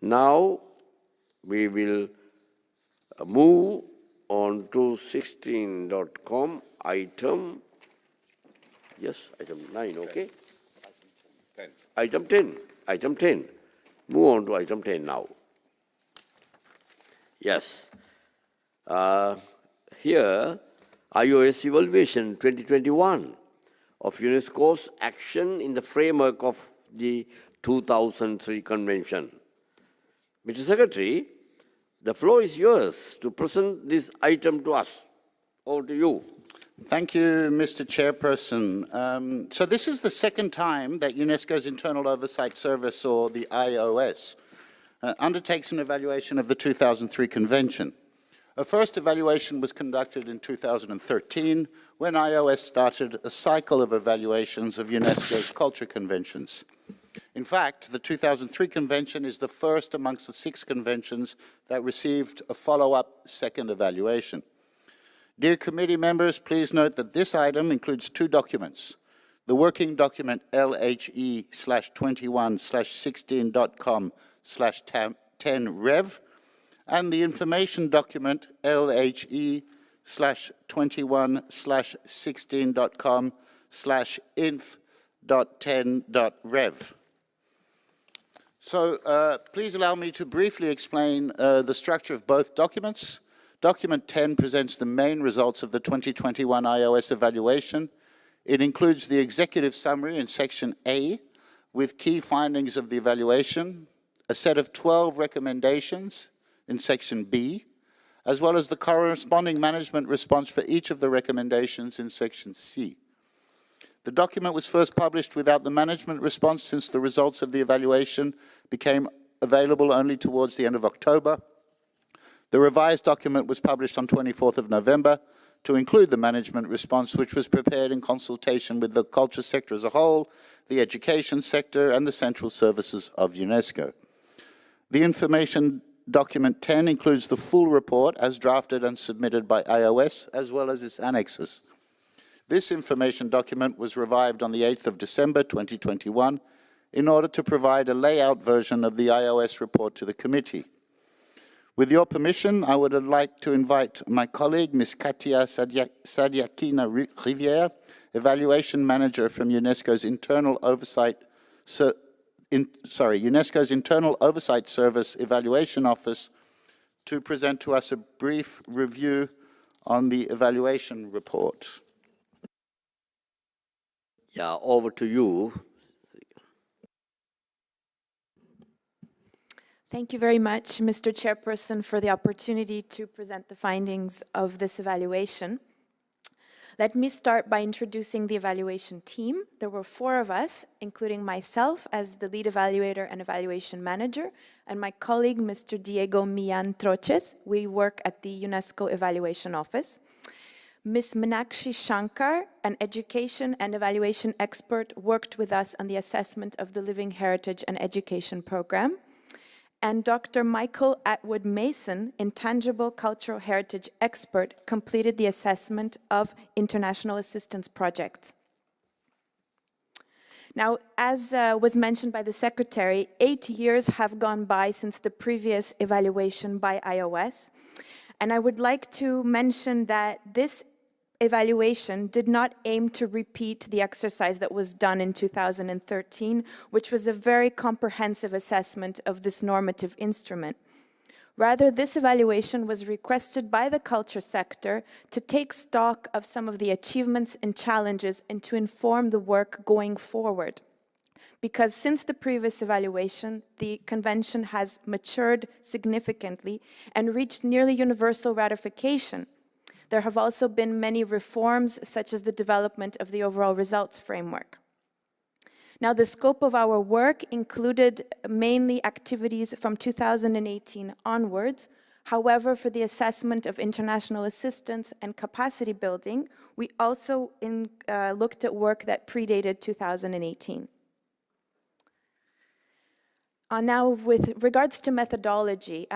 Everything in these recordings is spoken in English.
Now we will move on to 16.com item. Yes, item 9, okay? Item 10. Item 10. Move on to item 10 now. Yes. Here, iOS Evaluation 2021 of UNESCO's action in the framework of the 2003 Convention. Mr. Secretary, the floor is yours to present this item to us. Over to you. Thank you, Mr. Chairperson. So this is the second time that UNESCO's Internal Oversight Service, or the IOS, undertakes an evaluation of the 2003 Convention. A first evaluation was conducted in 2013 when IOS started a cycle of evaluations of UNESCO's culture conventions. In fact, the 2003 Convention is the first amongst the 6 conventions that received a follow-up second evaluation. Dear committee members, please note that this item includes 2 documents: the working document LHE/21/16.com/10rev and the information document LHE/21/16.com/inf.10.rev. So please allow me to briefly explain the structure of both documents. Document 10 presents the main results of the 2021 iOS evaluation. It includes the executive summary in section A with key findings of the evaluation, a set of 12 recommendations in section B, as well as the corresponding management response for each of the recommendations in section C. The document was first published without the management response since the results of the evaluation became available only towards the end of October. The revised document was published on 24th of November to include the management response, which was prepared in consultation with the culture sector as a whole, the education sector, and the central services of UNESCO. The information document 10 includes the full report as drafted and submitted by iOS, as well as its annexes. This information document was revived on the 8th of December 2021 in order to provide a layout version of the iOS report to the committee. With your permission, I would like to invite my colleague, Ms. Katia Sadiakina-Rivière, Evaluation Manager from UNESCO's Internal Oversight Service Evaluation Office, to present to us a brief review on the evaluation report. Yeah, over to you. Thank you very much, Mr. Chairperson, for the opportunity to present the findings of this evaluation. Let me start by introducing the evaluation team. There were 4 of us, including myself as the lead evaluator and evaluation manager, and my colleague, Mr. Diego Millan Troches. We work at the UNESCO Evaluation Office. Ms. Meenakshi Shankar, an education and evaluation expert, worked with us on the assessment of the Living Heritage and Education program. And Dr. Michael Atwood Mason, Intangible Cultural Heritage expert, completed the assessment of international assistance projects. Now, as was mentioned by the Secretary, 8 years have gone by since the previous evaluation by iOS. And I would like to mention that this evaluation did not aim to repeat the exercise that was done in 2013, which was a very comprehensive assessment of this normative instrument. Rather, this evaluation was requested by the culture sector to take stock of some of the achievements and challenges and to inform the work going forward. Because since the previous evaluation, the convention has matured significantly and reached nearly universal ratification. There have also been many reforms, such as the development of the overall results framework. Now, the scope of our work included mainly activities from 2018 onwards. However, for the assessment of international assistance and capacity building, we also looked at work that predated 2018. Now, with regards to methodology,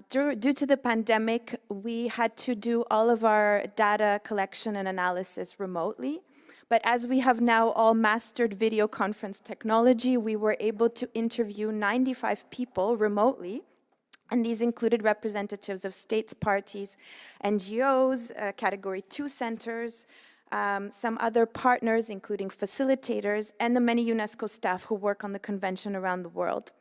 due to the pandemic, we had to do all of our data collection and analysis remotely. But as we have now all mastered video conference technology, we were able to interview 95 people remotely, and these included representatives of states, parties, NGOs, Category 2 centers, some other partners, including facilitators, and the many UNESCO staff who work on the convention around the world.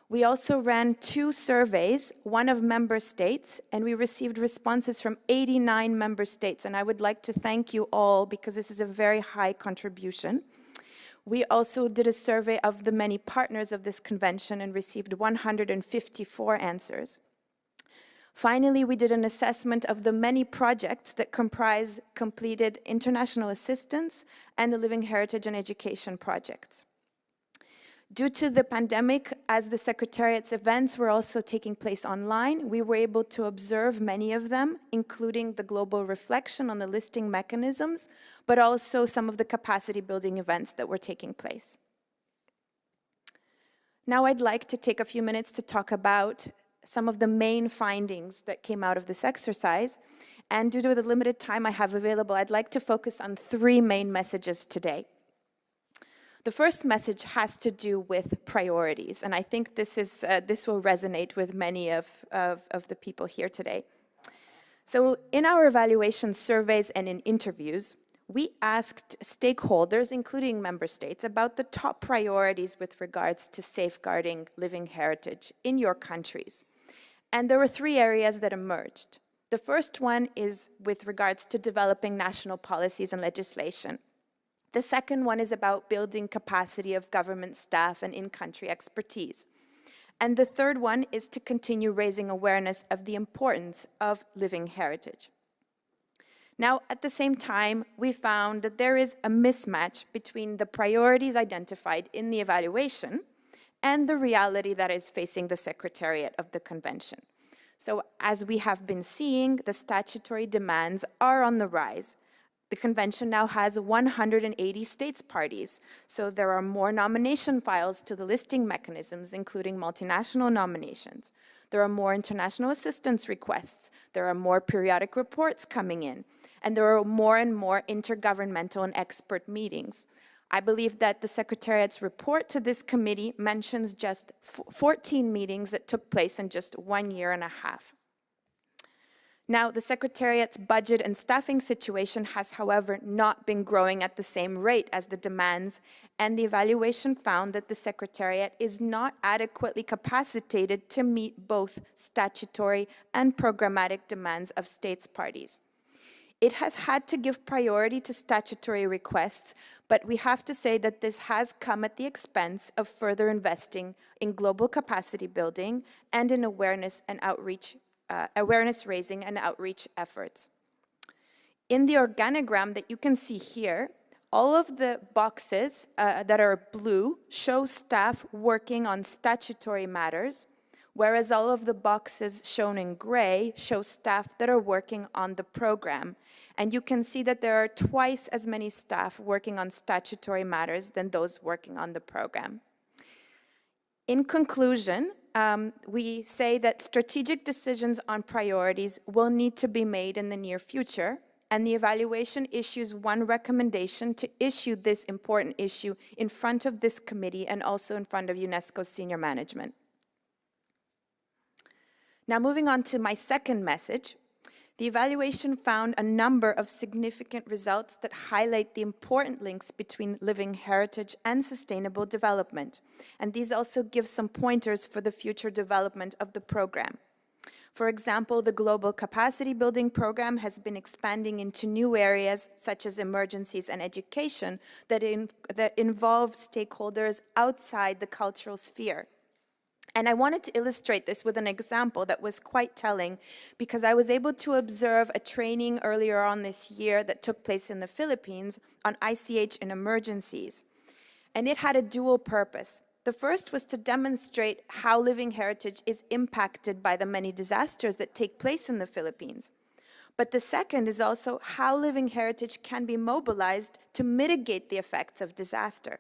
We also ran 2 surveys, one of member states, and we received responses from 89 member states, and I would like to thank you all because this is a very high contribution. We also did a survey of the many partners of this convention and received 154 answers. Finally, we did an assessment of the many projects that comprise completed international assistance and the living heritage and education projects. Due to the pandemic, as the Secretariat's events were also taking place online, we were able to observe many of them, including the global reflection on the listing mechanisms, but also some of the capacity building events that were taking place. Now I'd like to take a few minutes to talk about some of the main findings that came out of this exercise. And due to the limited time I have available, I'd like to focus on 3 main messages today. The first message has to do with priorities, and I think this will resonate with many of the people here today. So in our evaluation surveys and in interviews, we asked stakeholders, including member states, about the top priorities with regards to safeguarding living heritage in your countries. And there were 3 areas that emerged. The first one is with regards to developing national policies and legislation. The second one is about building capacity of government staff and in-country expertise. And the third one is to continue raising awareness of the importance of living heritage. Now, at the same time, we found that there is a mismatch between the priorities identified in the evaluation and the reality that is facing the Secretariat of the Convention. So, as we have been seeing, the statutory demands are on the rise. The convention now has 180 states parties, so there are more nomination files to the listing mechanisms, including multinational nominations. There are more international assistance requests. There are more periodic reports coming in, and there are more and more intergovernmental and expert meetings. I believe that the Secretariat's report to this committee mentions just 14 meetings that took place in just 1.5 years. Now, the Secretariat's budget and staffing situation has, however, not been growing at the same rate as the demands, and the evaluation found that the Secretariat is not adequately capacitated to meet both statutory and programmatic demands of states parties. It has had to give priority to statutory requests, but we have to say that this has come at the expense of further investing in global capacity building and in awareness raising and outreach efforts. In the organogram that you can see here, all of the boxes that are blue show staff working on statutory matters, whereas all of the boxes shown in gray show staff that are working on the program. And you can see that there are twice as many staff working on statutory matters than those working on the program. In conclusion, we say that strategic decisions on priorities will need to be made in the near future, and the evaluation issues one recommendation to issue this important issue in front of this committee and also in front of UNESCO's senior management. Now, moving on to my second message, the evaluation found a number of significant results that highlight the important links between living heritage and sustainable development. And these also give some pointers for the future development of the program. For example, the Global Capacity Building Program has been expanding into new areas such as emergencies and education that involve stakeholders outside the cultural sphere. And I wanted to illustrate this with an example that was quite telling, because I was able to observe a training earlier on this year that took place in the Philippines on ICH in emergencies. And it had a dual purpose. The first was to demonstrate how living heritage is impacted by the many disasters that take place in the Philippines. But the second is also how living heritage can be mobilized to mitigate the effects of disaster.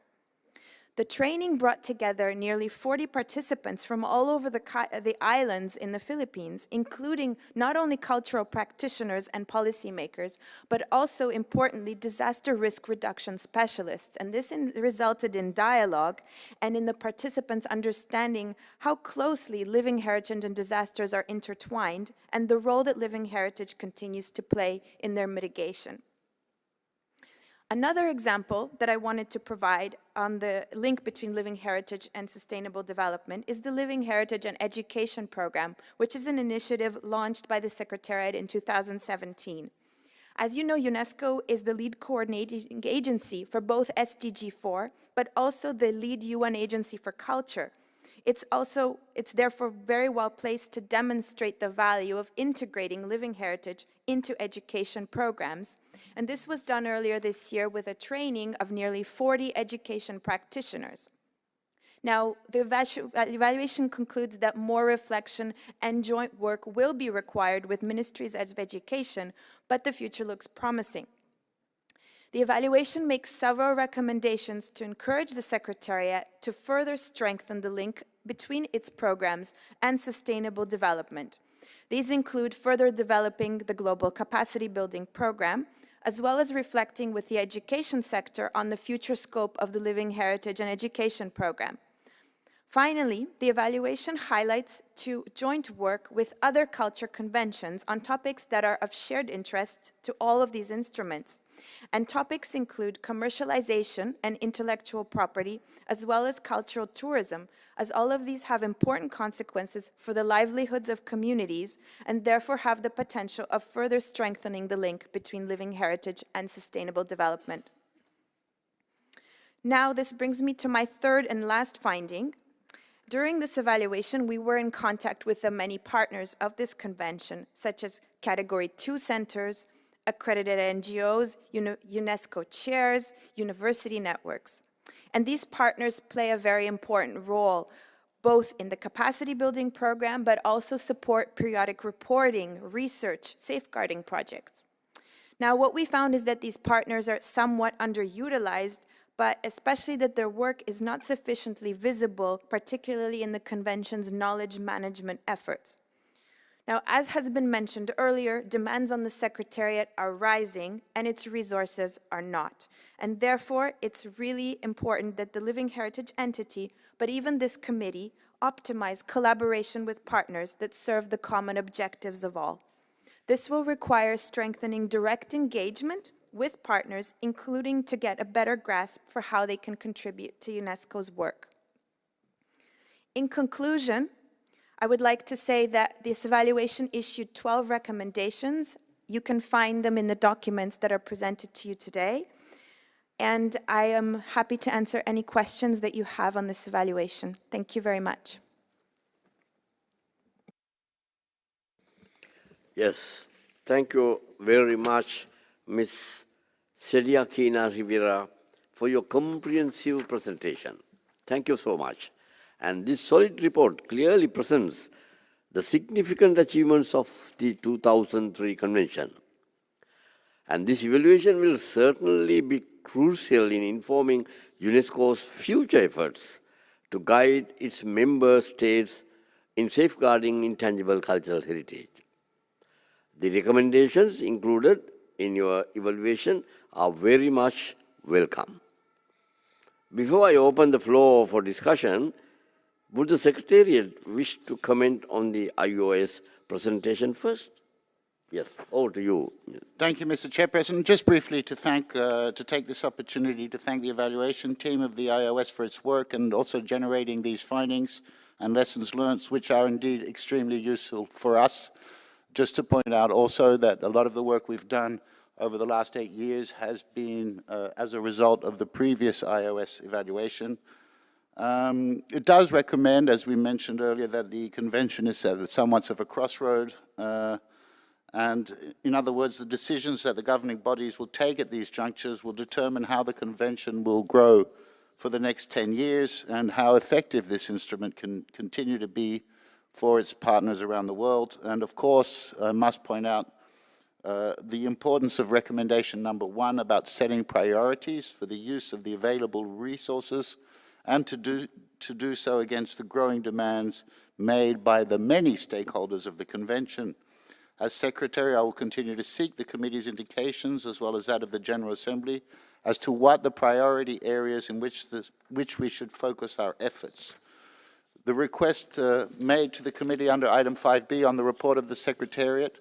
The training brought together nearly 40 participants from all over the islands in the Philippines, including not only cultural practitioners and policymakers, but also, importantly, disaster risk reduction specialists. And this resulted in dialogue and in the participants understanding how closely living heritage and disasters are intertwined and the role that living heritage continues to play in their mitigation. Another example that I wanted to provide on the link between living heritage and sustainable development is the Living Heritage and Education Program, which is an initiative launched by the Secretariat in 2017. As you know, UNESCO is the lead coordinating agency for both SDG 4, but also the lead UN agency for culture. It's therefore very well placed to demonstrate the value of integrating living heritage into education programs. And this was done earlier this year with a training of nearly 40 education practitioners. Now, the evaluation concludes that more reflection and joint work will be required with ministries of education, but the future looks promising. The evaluation makes several recommendations to encourage the Secretariat to further strengthen the link between its programs and sustainable development. These include further developing the Global Capacity Building Program, as well as reflecting with the education sector on the future scope of the Living Heritage and Education Program. Finally, the evaluation highlights joint work with other culture conventions on topics that are of shared interest to all of these instruments. And topics include commercialization and intellectual property, as well as cultural tourism, as all of these have important consequences for the livelihoods of communities and therefore have the potential of further strengthening the link between living heritage and sustainable development. Now, this brings me to my third and last finding. During this evaluation, we were in contact with the many partners of this convention, such as Category 2 centers, accredited NGOs, UNESCO chairs, university networks. And these partners play a very important role, both in the capacity building program, but also support periodic reporting, research, safeguarding projects. Now, what we found is that these partners are somewhat underutilized, but especially that their work is not sufficiently visible, particularly in the convention's knowledge management efforts. Now, as has been mentioned earlier, demands on the Secretariat are rising and its resources are not. And therefore, it's really important that the Living Heritage entity, but even this committee, optimize collaboration with partners that serve the common objectives of all. This will require strengthening direct engagement with partners, including to get a better grasp for how they can contribute to UNESCO's work. In conclusion, I would like to say that this evaluation issued 12 recommendations. You can find them in the documents that are presented to you today. And I am happy to answer any questions that you have on this evaluation. Thank you very much. Yes, thank you very much, Ms. Celiakina Rivera, for your comprehensive presentation. Thank you so much. And this solid report clearly presents the significant achievements of the 2003 Convention. And this evaluation will certainly be crucial in informing UNESCO's future efforts to guide its member states in safeguarding intangible cultural heritage. The recommendations included in your evaluation are very much welcome. Before I open the floor for discussion, would the Secretariat wish to comment on the IOS presentation first? Yes, over to you. Thank you, Mr. Chairperson. Just briefly to take this opportunity to thank the evaluation team of the IOS for its work and also generating these findings and lessons learned, which are indeed extremely useful for us. Just to point out also that a lot of the work we've done over the last 8 years has been as a result of the previous IOS evaluation. It does recommend, as we mentioned earlier, that the convention is at somewhat of a crossroad. And in other words, the decisions that the governing bodies will take at these junctures will determine how the convention will grow for the next 10 years and how effective this instrument can continue to be for its partners around the world. And of course, I must point out the importance of recommendation number 1 about setting priorities for the use of the available resources and to do so against the growing demands made by the many stakeholders of the Convention. As Secretary, I will continue to seek the Committee's indications, as well as that of the General Assembly, as to what the priority areas in which we should focus our efforts. The request made to the Committee under item 5B on the report of the Secretariat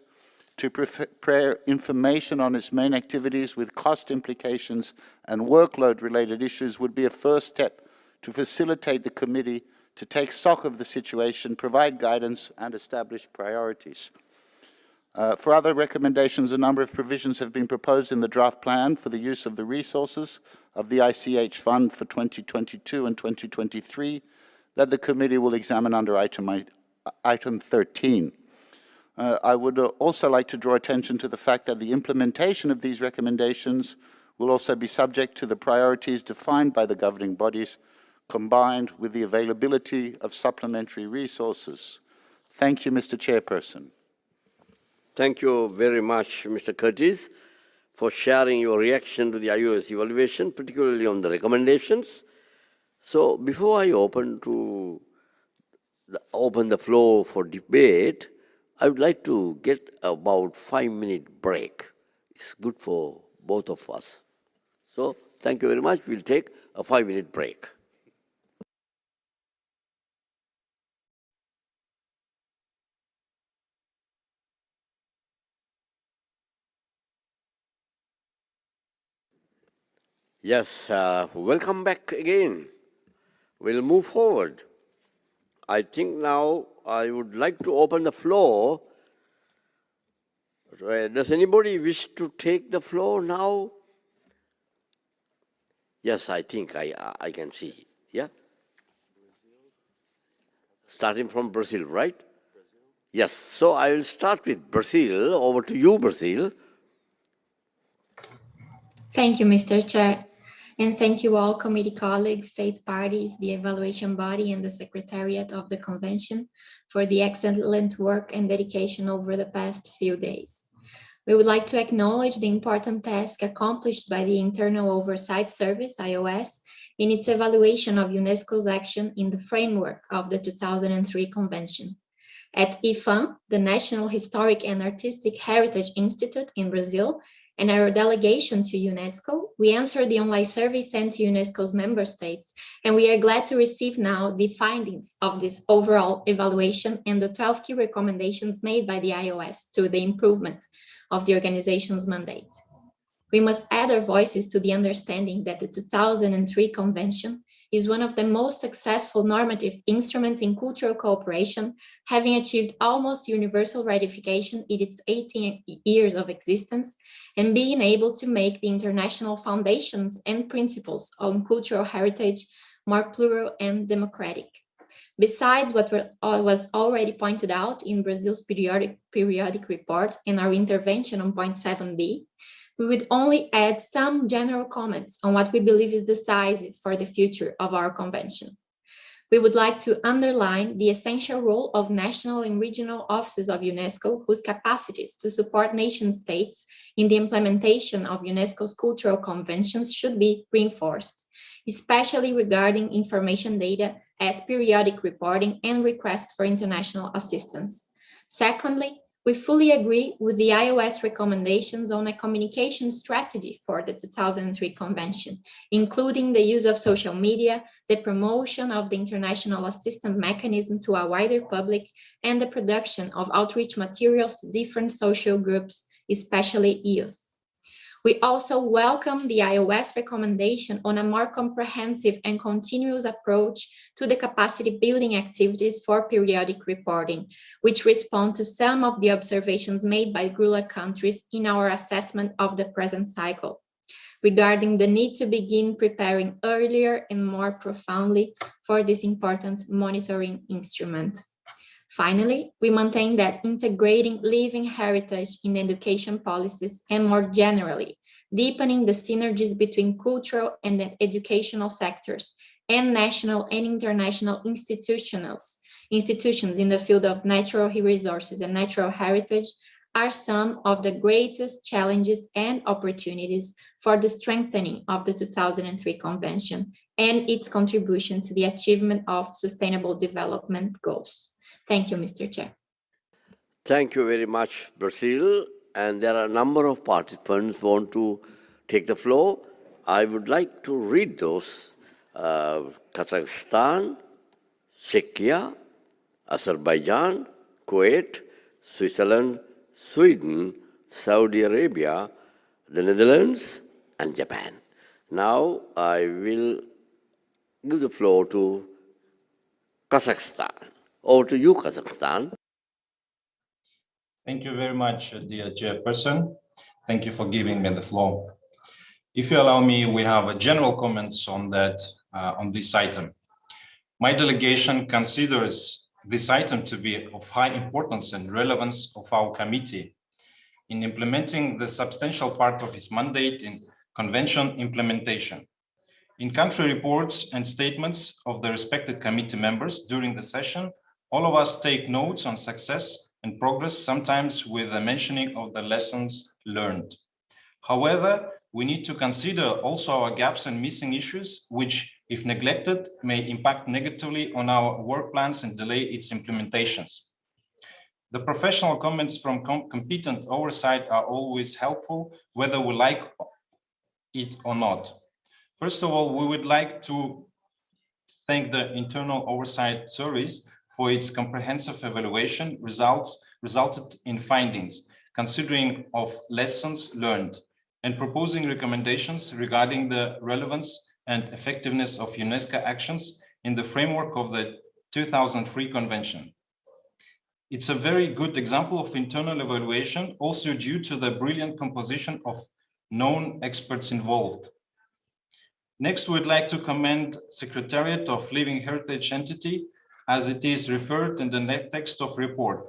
to prepare information on its main activities with cost implications and workload-related issues would be a first step to facilitate the Committee to take stock of the situation, provide guidance, and establish priorities. For other recommendations, a number of provisions have been proposed in the draft plan for the use of the resources of the ICH Fund for 2022 and 2023 that the Committee will examine under item 13. I would also like to draw attention to the fact that the implementation of these recommendations will also be subject to the priorities defined by the governing bodies, combined with the availability of supplementary resources. Thank you, Mr. Chairperson. Thank you very much, Mr. Curtis, for sharing your reaction to the IOS evaluation, particularly on the recommendations. So before I open the floor for debate, I would like to get about 5-minute break. It's good for both of us. So thank you very much. We'll take a 5-minute break. Yes, welcome back again. We'll move forward. I think now I would like to open the floor. Does anybody wish to take the floor now? Yes, I think I can see. Yeah? Starting from Brazil, right? Yes, so I will start with Brazil. Over to you, Brazil. Thank you, Mr. Chair. And thank you all committee colleagues, state parties, the evaluation body, and the Secretariat of the Convention for the excellent work and dedication over the past few days. We would like to acknowledge the important task accomplished by the Internal Oversight Service, IOS, in its evaluation of UNESCO's action in the framework of the 2003 Convention. At IFAM, the National Historic and Artistic Heritage Institute in Brazil, and our delegation to UNESCO, we answered the online survey sent to UNESCO's member states, and we are glad to receive now the findings of this overall evaluation and the 12 key recommendations made by the IOS to the improvement of the organization's mandate. We must add our voices to the understanding that the 2003 Convention is one of the most successful normative instruments in cultural cooperation, having achieved almost universal ratification in its 18 years of existence, and being able to make the international foundations and principles on cultural heritage more plural and democratic. Besides what was already pointed out in Brazil's periodic report and our intervention on point 7b, we would only add some general comments on what we believe is decisive for the future of our convention. We would like to underline the essential role of national and regional offices of UNESCO, whose capacities to support nation states in the implementation of UNESCO's cultural conventions should be reinforced, especially regarding information data as periodic reporting and requests for international assistance. Secondly, we fully agree with the IOS recommendations on a communication strategy for the 2003 Convention, including the use of social media, the promotion of the international assistance mechanism to a wider public, and the production of outreach materials to different social groups, especially youth. We also welcome the IOS recommendation on a more comprehensive and continuous approach to the capacity building activities for periodic reporting, which respond to some of the observations made by GRULA countries in our assessment of the present cycle, regarding the need to begin preparing earlier and more profoundly for this important monitoring instrument. Finally, we maintain that integrating living heritage in education policies and more generally, deepening the synergies between cultural and educational sectors and national and international institutions in the field of natural resources and natural heritage are some of the greatest challenges and opportunities for the strengthening of the 2003 Convention and its contribution to the achievement of Sustainable Development Goals. Thank you, Mr. Chair. Thank you very much, Brazil. And there are a number of participants who want to take the floor. I would like to read those. Kazakhstan, Czechia, Azerbaijan, Kuwait, Switzerland, Sweden, Saudi Arabia, the Netherlands, and Japan. Now I will give the floor to Kazakhstan. Over to you, Kazakhstan. Thank you very much, dear Chairperson. Thank you for giving me the floor. If you allow me, we have a general comments on that, on this item. My delegation considers this item to be of high importance and relevance of our committee in implementing the substantial part of its mandate in convention implementation. In country reports and statements of the respected committee members during the session, all of us take notes on success and progress, sometimes with the mentioning of the lessons learned. However, we need to consider also our gaps and missing issues, which, if neglected, may impact negatively on our work plans and delay its implementations. The professional comments from competent oversight are always helpful, whether we like it or not. First of all, we would like to thank the Internal Oversight Service for its comprehensive evaluation resulted in findings, considering of lessons learned, and proposing recommendations regarding the relevance and effectiveness of UNESCO actions in the framework of the 2003 Convention. It's a very good example of internal evaluation, also due to the brilliant composition of known experts involved. Next, we'd like to commend Secretariat of Living Heritage Entity, as it is referred in the text of report.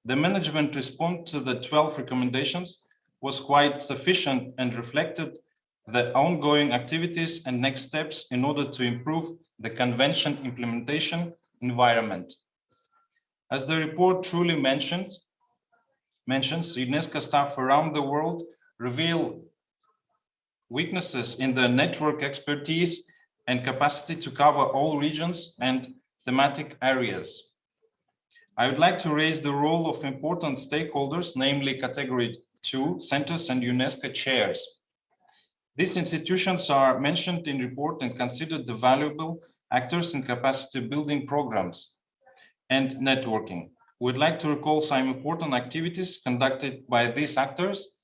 The management response to the 12 recommendations was quite sufficient and reflected the ongoing activities and next steps in order to improve the convention implementation environment. As the report truly mentions, UNESCO staff around the world reveal weaknesses in the network expertise and capacity to cover all regions and thematic areas. I would like to raise the role of important stakeholders, namely Category 2 centers and UNESCO chairs. These institutions are mentioned in report and considered the valuable actors in capacity building programs and networking. We'd like to recall some important activities conducted by these actors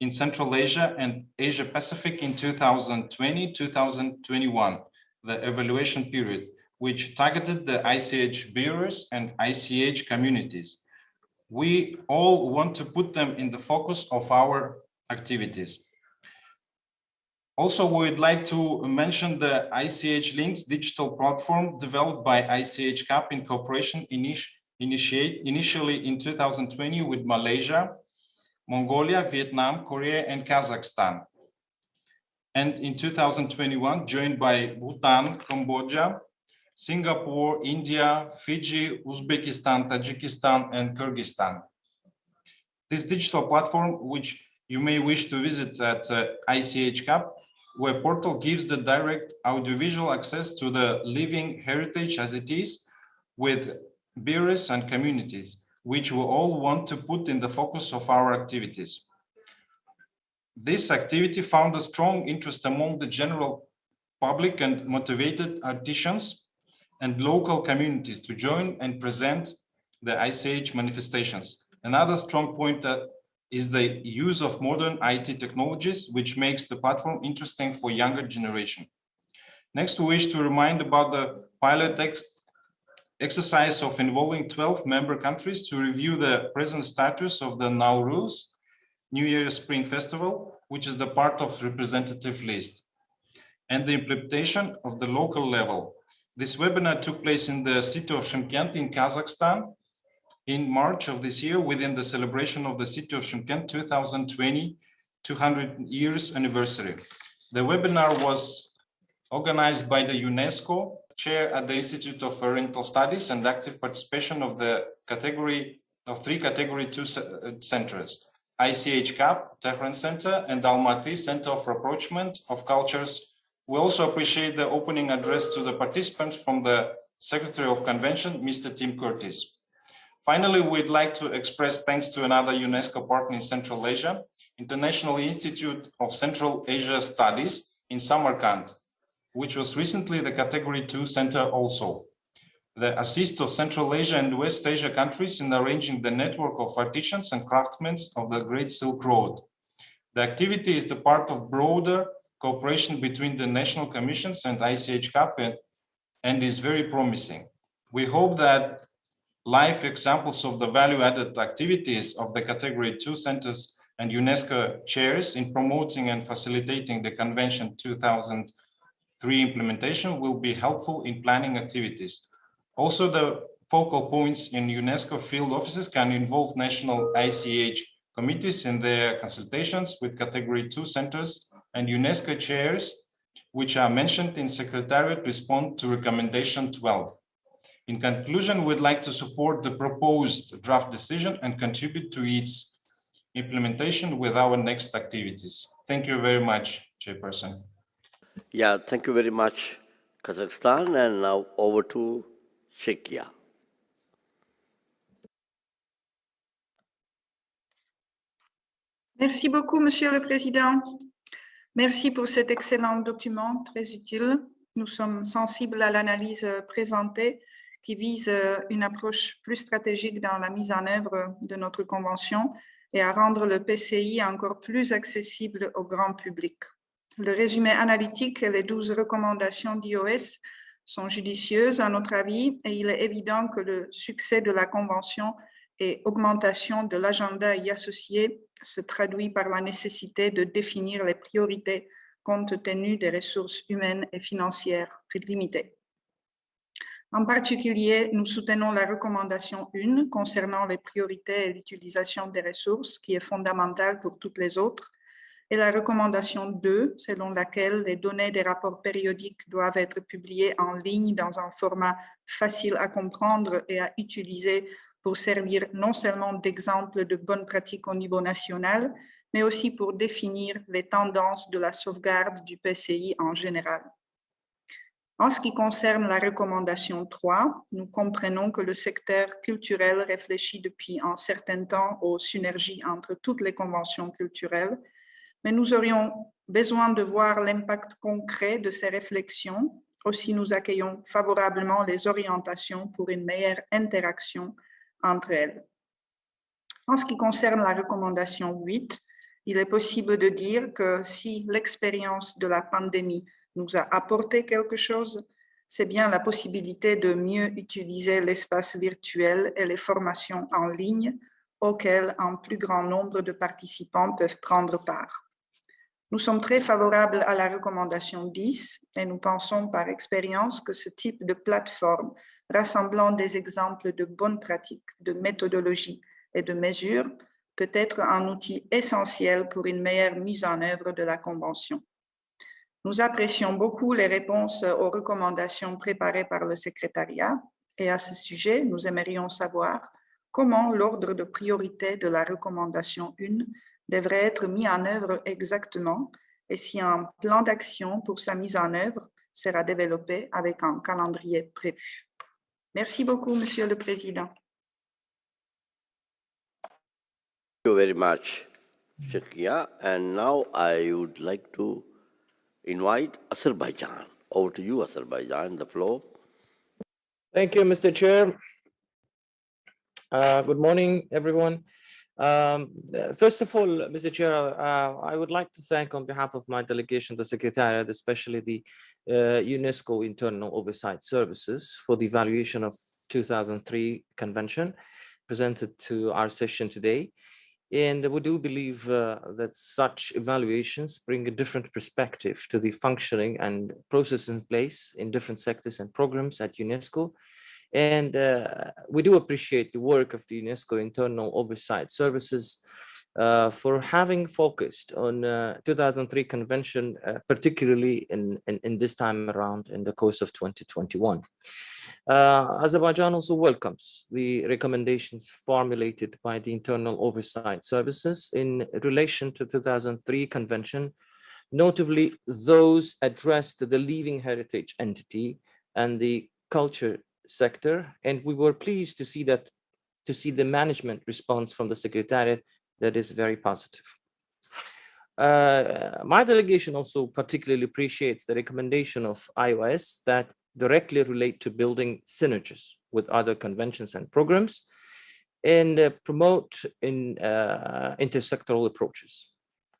in Central Asia and Asia Pacific in 2020-2021, the evaluation period, which targeted the ICH bureaus and ICH communities. We all want to put them in the focus of our activities. Also, we'd like to mention the ICH Links digital platform developed by ICH CAP in cooperation initially in 2020 with Malaysia, Mongolia, Vietnam, Korea, and Kazakhstan. And in 2021, joined by Bhutan, Cambodia, Singapore, India, Fiji, Uzbekistan, Tajikistan, and Kyrgyzstan. This digital platform, which you may wish to visit at ICH CAP, web portal gives the direct audiovisual access to the living heritage as it is, with bureaus and communities, which we all want to put in the focus of our activities. This activity found a strong interest among the general public and motivated artisans and local communities to join and present the ICH manifestations. Another strong point is the use of modern IT technologies, which makes the platform interesting for younger generation. Next, we wish to remind about the pilot exercise of involving 12 member countries to review the present status of the Nowruz, New Year Spring Festival, which is the part of representative list, and the implementation of the local level. This webinar took place in the city of Shymkent in Kazakhstan in March of this year within the celebration of the city of Shymkent 2020 200 years anniversary. The webinar was organized by the UNESCO, chair at the Institute of Oriental Studies, and active participation of the category of 3 Category 2 centers, ICH CAP, Tehran Center, and Almaty Center of Rapprochement of Cultures. We also appreciate the opening address to the participants from the Secretary of Convention, Mr. Tim Curtis. Finally, we'd like to express thanks to another UNESCO partner in Central Asia, International Institute of Central Asia Studies in Samarkand, which was recently the Category 2 center also. The assist of Central Asia and West Asia countries in arranging the network of artisans and craftsmen of the Great Silk Road. The activity is the part of broader cooperation between the national commissions and ICH CAP and is very promising. We hope that live examples of the value-added activities of the Category 2 centers and UNESCO chairs in promoting and facilitating the Convention 2003 implementation will be helpful in planning activities. Also, the focal points in UNESCO field offices can involve national ICH committees in their consultations with Category 2 centers and UNESCO chairs, which are mentioned in Secretariat respond to recommendation 12. In conclusion, we'd like to support the proposed draft decision and contribute to its implementation with our next activities. Thank you very much, Chairperson. Yeah, thank you very much, Kazakhstan. And now over to Czechia. Merci beaucoup, Monsieur le Président. Merci pour cet excellent document, très utile. Nous sommes sensibles à l'analyse présentée qui vise une approche plus stratégique dans la mise en œuvre de notre convention et à rendre le PCI encore plus accessible au grand public. Le résumé analytique et les 12 recommandations d'IOS sont judicieuses à notre avis et il est évident que le succès de la convention et augmentation de l'agenda y associé se traduit par la nécessité de définir les priorités compte tenu des ressources humaines et financières limitées. En particulier, nous soutenons la recommandation 1 concernant les priorités et l'utilisation des ressources qui est fondamentale pour toutes les autres et la recommandation 2 selon laquelle les données des rapports périodiques doivent être publiées en ligne dans un format facile à comprendre et à utiliser pour servir non seulement d'exemple de bonnes pratiques au niveau national, mais aussi pour définir les tendances de la sauvegarde du PCI en général. En ce qui concerne la recommandation 3, nous comprenons que le secteur culturel réfléchit depuis un certain temps aux synergies entre toutes les conventions culturelles, mais nous aurions besoin de voir l'impact concret de ces réflexions. Aussi, nous accueillons favorablement les orientations pour une meilleure interaction entre elles. En ce qui concerne la recommandation 8, il est possible de dire que si l'expérience de la pandémie nous a apporté quelque chose, c'est bien la possibilité de mieux utiliser l'espace virtuel et les formations en ligne auxquelles un plus grand nombre de participants peuvent prendre part. Nous sommes très favorables à la recommandation 10 et nous pensons par expérience que ce type de plateforme rassemblant des exemples de bonnes pratiques, de méthodologie et de mesures peut être un outil essentiel pour une meilleure mise en œuvre de la Convention. Nous apprécions beaucoup les réponses aux recommandations préparées par le secrétariat et à ce sujet, nous aimerions savoir comment l'ordre de priorité de la recommandation 1 devrait être mis en œuvre exactement et si un plan d'action pour sa mise en œuvre sera développé avec un calendrier prévu. Merci beaucoup, Monsieur le Président. Thank you very much, Czechia. And now I would like to invite Azerbaijan. Over to you, Azerbaijan, the floor. Thank you, Mr. Chair. Good morning, everyone. First of all, Mr. Chair, I would like to thank on behalf of my delegation, the Secretariat, especially the UNESCO Internal Oversight Services for the evaluation of 2003 Convention presented to our session today. And we do believe that such evaluations bring a different perspective to the functioning and process in place in different sectors and programs at UNESCO. And we do appreciate the work of the UNESCO Internal Oversight Services for having focused on 2003 convention, particularly in this time around in the course of 2021. Azerbaijan also welcomes the recommendations formulated by the Internal Oversight Services in relation to 2003 convention, notably those addressed to the living heritage entity and the culture sector. And we were pleased to see the management response from the Secretariat that is very positive. My delegation also particularly appreciates the recommendation of IOS that directly relate to building synergies with other conventions and programs and promote intersectoral approaches.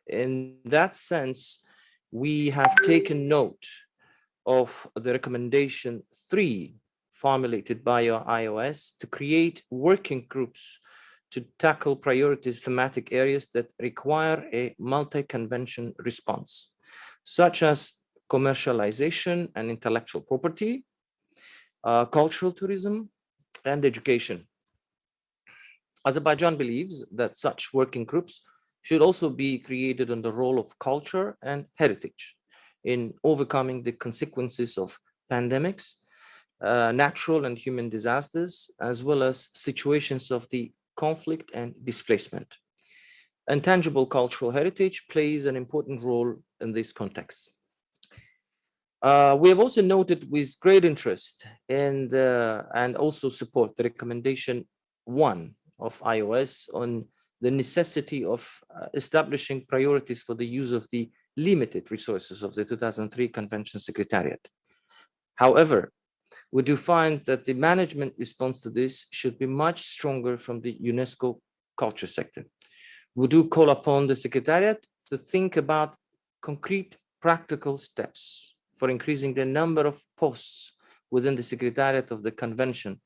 In that sense, we have taken note of the recommendation 3 formulated by your IOS to create working groups to tackle priorities thematic areas that require a multi-convention response, such as commercialization and intellectual property, cultural tourism, and education. Azerbaijan believes that such working groups should also be created on the role of culture and heritage in overcoming the consequences of pandemics, natural and human disasters, as well as situations of the conflict and displacement. Intangible cultural heritage plays an important role in this context. We have also noted with great interest and also support the recommendation 1 of IOS on the necessity of establishing priorities for the use of the limited resources of the 2003 Convention Secretariat. However, we do find that the management response to this should be much stronger from the UNESCO culture sector. We do call upon the Secretariat to think about concrete practical steps for increasing the number of posts within the Secretariat of the Convention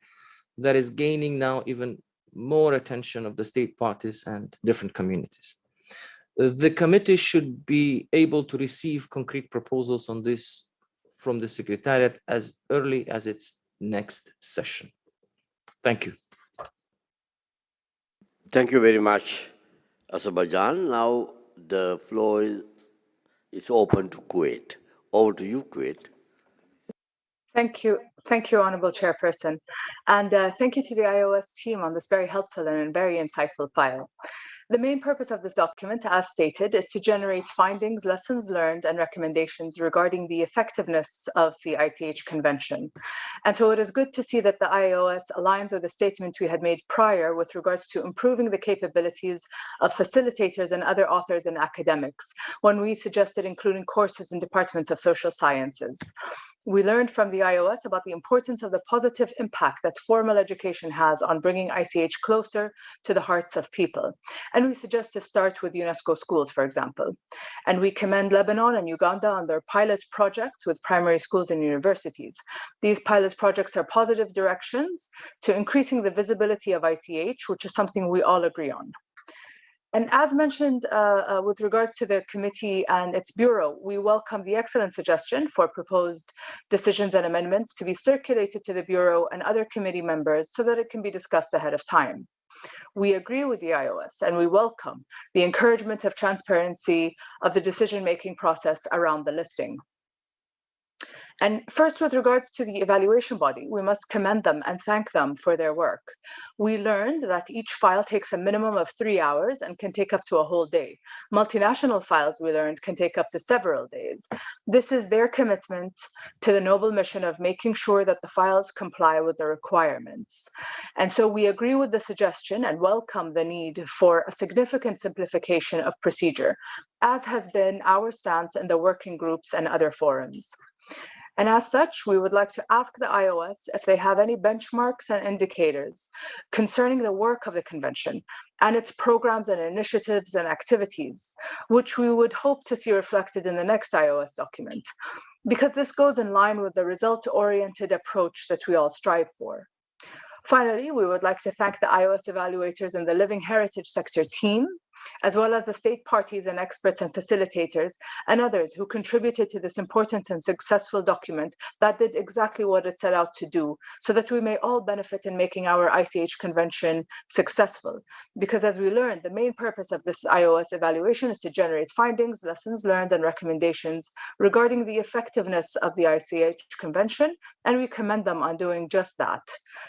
that is gaining now even more attention of the state parties and different communities. The committee should be able to receive concrete proposals on this from the Secretariat as early as its next session. Thank you. Thank you very much, Azerbaijan. Now the floor is open to Kuwait. Over to you, Kuwait. Thank you, Honorable Chairperson. And thank you to the IOS team on this very helpful and very insightful file. The main purpose of this document, as stated, is to generate findings, lessons learned, and recommendations regarding the effectiveness of the ICH Convention. And so it is good to see that the IOS aligns with the statement we had made prior with regards to improving the capabilities of facilitators and other authors and academics when we suggested including courses in departments of social sciences. We learned from the IOS about the importance of the positive impact that formal education has on bringing ICH closer to the hearts of people. And we suggest to start with UNESCO schools, for example. And we commend Lebanon and Uganda on their pilot projects with primary schools and universities. These pilot projects are positive directions to increasing the visibility of ICH, which is something we all agree on. And as mentioned with regards to the committee and its bureau, we welcome the excellent suggestion for proposed decisions and amendments to be circulated to the bureau and other committee members so that it can be discussed ahead of time. We agree with the IOS and we welcome the encouragement of transparency of the decision-making process around the listing. And first, with regards to the evaluation body, we must commend them and thank them for their work. We learned that each file takes a minimum of 3 hours and can take up to a whole day. Multinational files, we learned, can take up to several days. This is their commitment to the noble mission of making sure that the files comply with the requirements. And so we agree with the suggestion and welcome the need for a significant simplification of procedure, as has been our stance in the working groups and other forums. And as such, we would like to ask the IOS if they have any benchmarks and indicators concerning the work of the convention and its programs and initiatives and activities, which we would hope to see reflected in the next IOS document, because this goes in line with the result-oriented approach that we all strive for. Finally, we would like to thank the IOS evaluators and the Living Heritage Sector team as well as the state parties and experts and facilitators and others who contributed to this important and successful document that did exactly what it set out to do, so that we may all benefit in making our ICH convention successful. Because as we learned, the main purpose of this iOS evaluation is to generate findings, lessons learned, and recommendations regarding the effectiveness of the ICH convention, and we commend them on doing just that.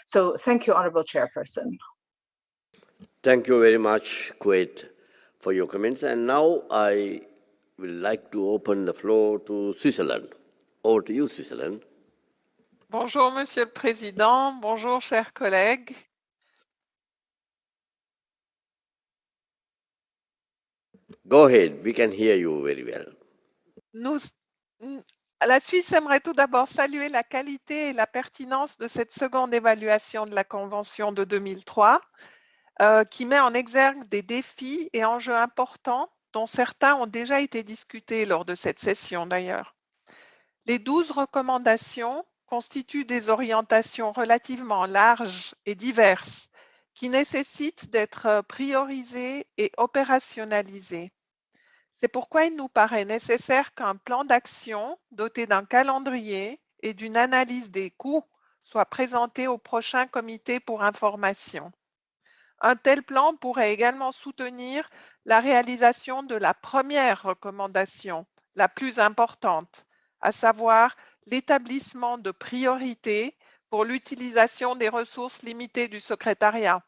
So thank you, Honorable Chairperson. Thank you very much, Kuwait, for your comments. And now I would like to open the floor to Switzerland. Over to you, Switzerland. Bonjour, Monsieur le Président. Bonjour, chers collègues. Go ahead, we can hear you very well. La Suisse aimerait tout d'abord saluer la qualité et la pertinence de cette seconde évaluation de la Convention de 2003, qui met en exergue des défis et enjeux importants dont certains ont déjà été discutés lors de cette session d'ailleurs. Les 12 recommandations constituent des orientations relativement larges et diverses qui nécessitent d'être priorisées et opérationnalisées. C'est pourquoi il nous paraît nécessaire qu'un plan d'action doté d'un calendrier et d'une analyse des coûts soit présenté au prochain comité pour information. Un tel plan pourrait également soutenir la réalisation de la première recommandation, la plus importante, à savoir l'établissement de priorités pour l'utilisation des ressources limitées du secrétariat.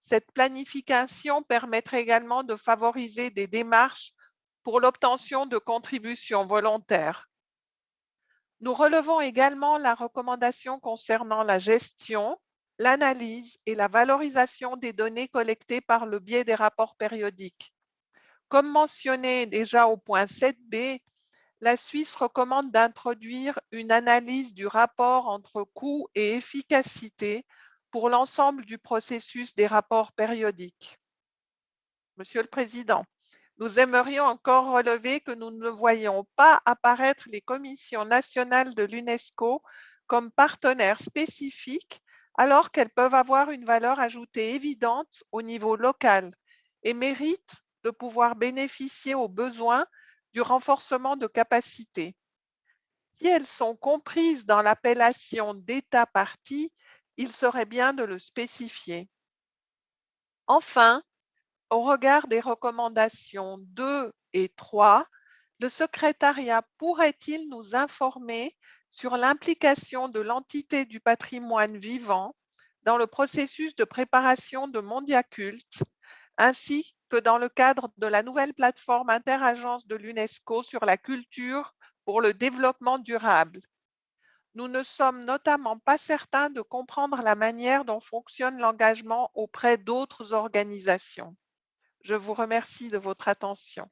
Cette planification permettrait également de favoriser des démarches pour l'obtention de contributions volontaires. Nous relevons également la recommandation concernant la gestion, l'analyse et la valorisation des données collectées par le biais des rapports périodiques. Comme mentionné déjà au point 7b, la Suisse recommande d'introduire une analyse du rapport entre coût et efficacité pour l'ensemble du processus des rapports périodiques. Monsieur le Président, nous aimerions encore relever que nous ne voyons pas apparaître les commissions nationales de l'UNESCO comme partenaires spécifiques alors qu'elles peuvent avoir une valeur ajoutée évidente au niveau local et méritent de pouvoir bénéficier aux besoins du renforcement de capacités. Si elles sont comprises dans l'appellation d'État partie, il serait bien de le spécifier. Enfin, au regard des recommandations 2 et 3, le secrétariat pourrait-il nous informer sur l'implication de l'entité du patrimoine vivant dans le processus de préparation de Mondiaculte, ainsi que dans le cadre de la nouvelle plateforme interagence de l'UNESCO sur la culture pour le développement durable. Nous ne sommes notamment pas certains de comprendre la manière dont fonctionne l'engagement auprès d'autres organisations. Je vous remercie de votre attention.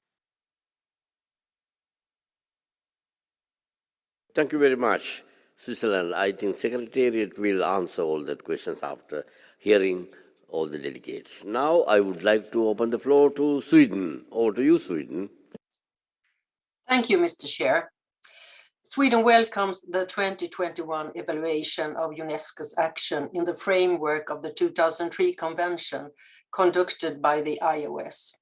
Thank you very much, Switzerland. I think Secretariat will answer all the questions after hearing all the delegates. Now I would like to open the floor to Sweden. Over to you, Sweden. Thank you, Mr. Chair. Sweden welcomes the 2021 evaluation of UNESCO's action in the framework of the 2003 Convention conducted by the IOS.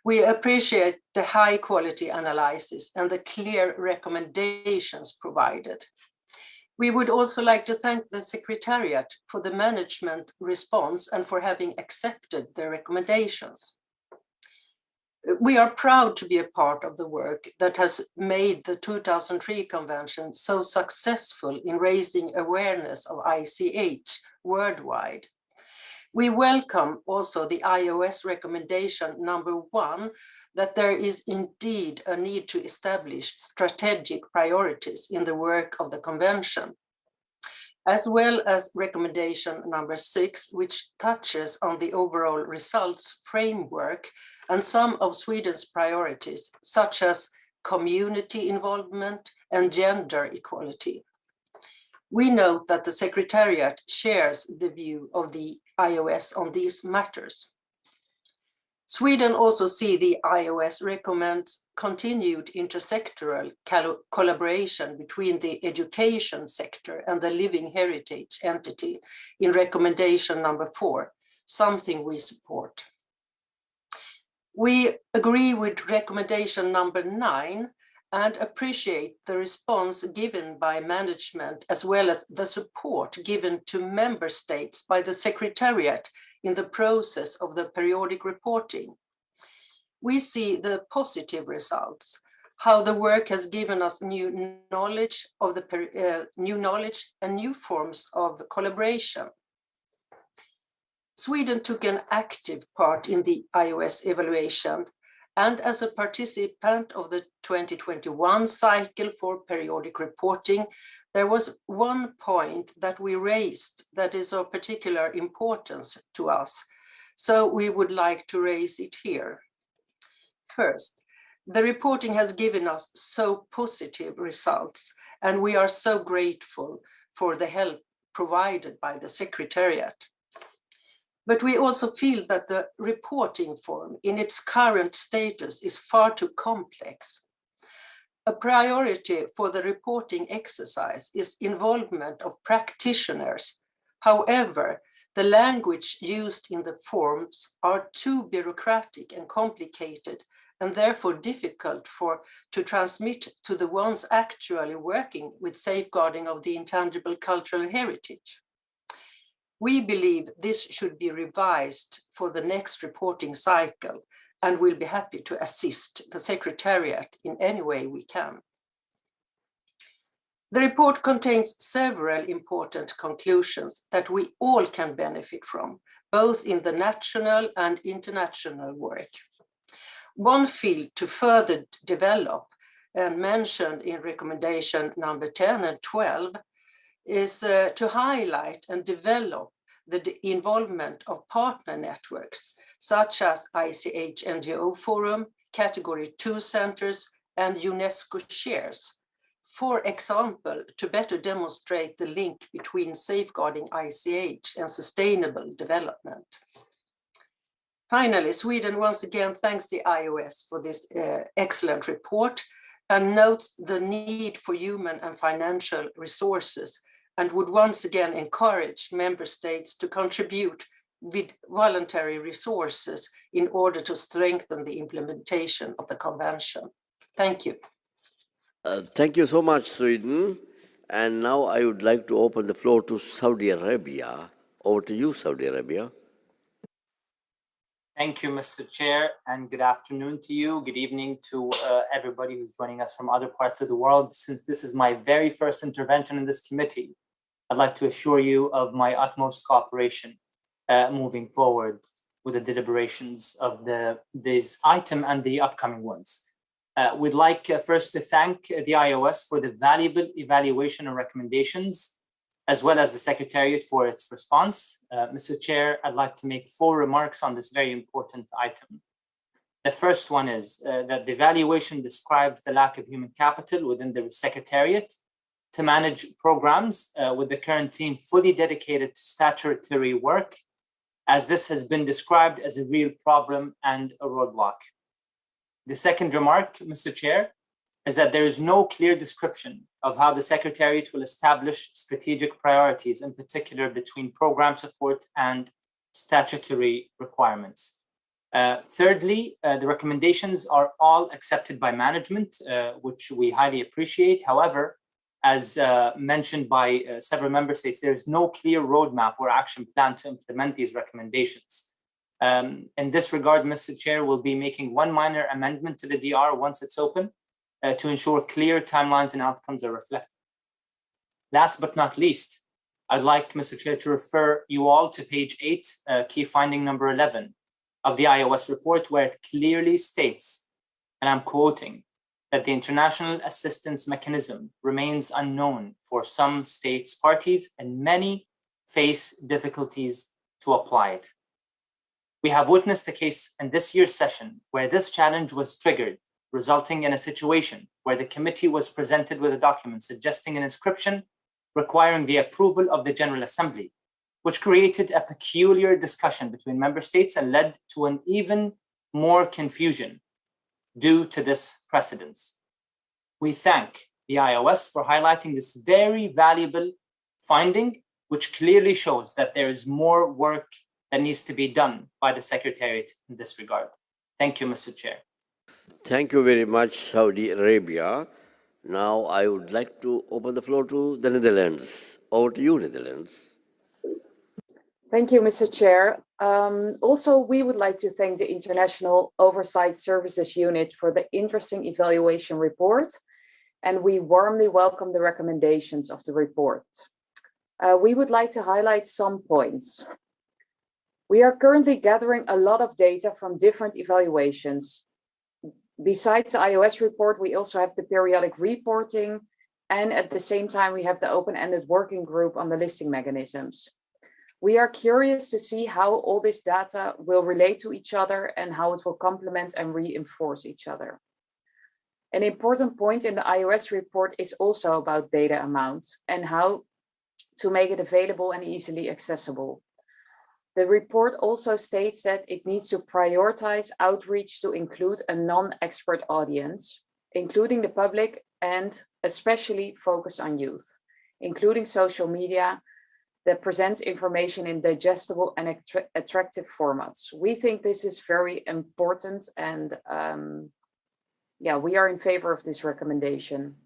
We appreciate the high-quality analysis and the clear recommendations provided. We would also like to thank the Secretariat for the management response and for having accepted the recommendations. We are proud to be a part of the work that has made the 2003 Convention so successful in raising awareness of ICH worldwide. We welcome also the iOS recommendation number 1, that there is indeed a need to establish strategic priorities in the work of the Convention, as well as recommendation number 6, which touches on the overall results framework and some of Sweden's priorities, such as community involvement and gender equality. We note that the Secretariat shares the view of the iOS on these matters. Sweden also sees the iOS recommends continued intersectoral collaboration between the education sector and the living heritage entity in recommendation number 4, something we support. We agree with recommendation number 9 and appreciate the response given by management as well as the support given to member states by the Secretariat in the process of the periodic reporting. We see the positive results, how the work has given us new knowledge and new forms of collaboration. Sweden took an active part in the iOS evaluation, and as a participant of the 2021 cycle for periodic reporting, there was one point that we raised that is of particular importance to us, so we would like to raise it here. First, the reporting has given us so positive results, and we are so grateful for the help provided by the Secretariat. But we also feel that the reporting form in its current status is far too complex. A priority for the reporting exercise is involvement of practitioners. However, the language used in the forms are too bureaucratic and complicated and therefore difficult to transmit to the ones actually working with safeguarding of the intangible cultural heritage. We believe this should be revised for the next reporting cycle and will be happy to assist the Secretariat in any way we can. The report contains several important conclusions that we all can benefit from, both in the national and international work. One field to further develop and mentioned in recommendation number 10 and 12 is to highlight and develop the involvement of partner networks, such as ICH NGO Forum, Category 2 centers, and UNESCO shares. For example, to better demonstrate the link between safeguarding ICH and sustainable development. Finally, Sweden once again thanks the iOS for this excellent report and notes the need for human and financial resources and would once again encourage member states to contribute with voluntary resources in order to strengthen the implementation of the convention. Thank you. Thank you so much, Sweden. And now I would like to open the floor to Saudi Arabia. Over to you, Saudi Arabia. Thank you, Mr. Chair, and good afternoon to you. Good evening to everybody who's joining us from other parts of the world. Since this is my very first intervention in this committee, I'd like to assure you of my utmost cooperation moving forward with the deliberations of this item and the upcoming ones. We'd like first to thank the iOS for the valuable evaluation and recommendations, as well as the Secretariat for its response. Mr. Chair, I'd like to make 4 remarks on this very important item. The first one is that the evaluation describes the lack of human capital within the Secretariat to manage programs with the current team fully dedicated to statutory work, as this has been described as a real problem and a roadblock. The second remark, Mr. Chair, is that there is no clear description of how the Secretariat will establish strategic priorities, in particular between program support and statutory requirements. Thirdly, the recommendations are all accepted by management, which we highly appreciate. However, as mentioned by several member states, there is no clear roadmap or action plan to implement these recommendations. In this regard, Mr. Chair, we'll be making one minor amendment to the DR once it's open to ensure clear timelines and outcomes are reflected. Last but not least, I'd like, Mr. Chair, to refer you all to page 8, key finding number 11 of the iOS report, where it clearly states, and I'm quoting, that the international assistance mechanism remains unknown for some states parties and many face difficulties to apply it. We have witnessed the case in this year's session where this challenge was triggered, resulting in a situation where the committee was presented with a document suggesting an inscription requiring the approval of the General Assembly, which created a peculiar discussion between member states and led to an even more confusion due to this precedence. We thank the iOS for highlighting this very valuable finding, which clearly shows that there is more work that needs to be done by the Secretariat in this regard. Thank you, Mr. Chair. Thank you very much, Saudi Arabia. Now I would like to open the floor to the Netherlands. Over to you, Netherlands. Thank you, Mr. Chair. Also, we would like to thank the International Oversight Services Unit for the interesting evaluation report, and we warmly welcome the recommendations of the report. We would like to highlight some points. We are currently gathering a lot of data from different evaluations. Besides the iOS report, we also have the periodic reporting, and at the same time, we have the open-ended working group on the listing mechanisms. We are curious to see how all this data will relate to each other and how it will complement and reinforce each other. An important point in the iOS report is also about data amounts and how to make it available and easily accessible. The report also states that it needs to prioritize outreach to include a non-expert audience, including the public, and especially focus on youth, including social media that presents information in digestible and attractive formats. We think this is very important, and we are in favor of this recommendation.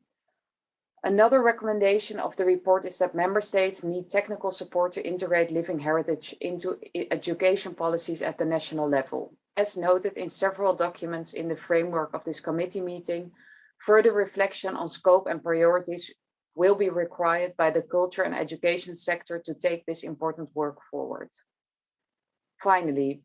Another recommendation of the report is that member states need technical support to integrate living heritage into education policies at the national level. As noted in several documents in the framework of this committee meeting, further reflection on scope and priorities will be required by the culture and education sector to take this important work forward. Finally,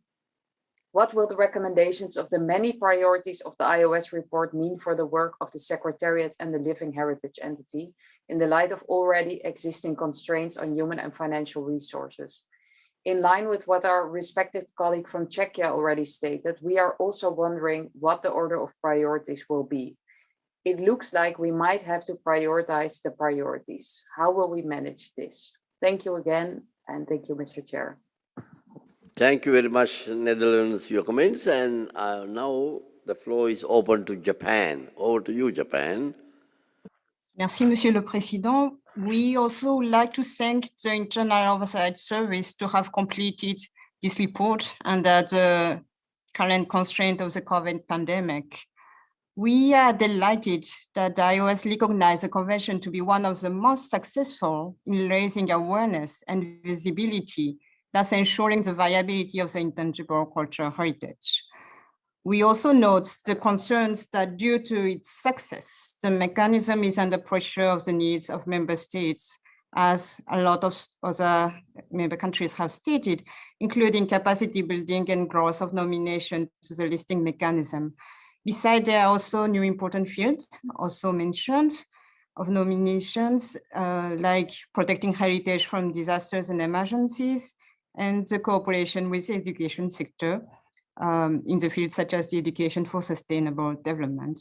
what will the recommendations of the many priorities of the iOS report mean for the work of the Secretariat and the Living Heritage entity in the light of already existing constraints on human and financial resources? In line with what our respected colleague from Czechia already stated, we are also wondering what the order of priorities will be. It looks like we might have to prioritize the priorities. How will we manage this? Thank you again, and thank you, Mr. Chair. Thank you very much, Netherlands, for your comments. And now the floor is open to Japan. Over to you, Japan. Merci, Monsieur le Président. We also would like to thank the Internal Oversight Service to have completed this report under the current constraint of the COVID pandemic. We are delighted that the iOS recognized the convention to be one of the most successful in raising awareness and visibility, thus ensuring the viability of the intangible cultural heritage. We also note the concerns that due to its success, the mechanism is under pressure of the needs of member states, as a lot of other member countries have stated, including capacity building and growth of nomination to the listing mechanism. Besides, there are also new important fields also mentioned of nominations, like protecting heritage from disasters and emergencies, and the cooperation with the education sector in the fields such as the education for sustainable development.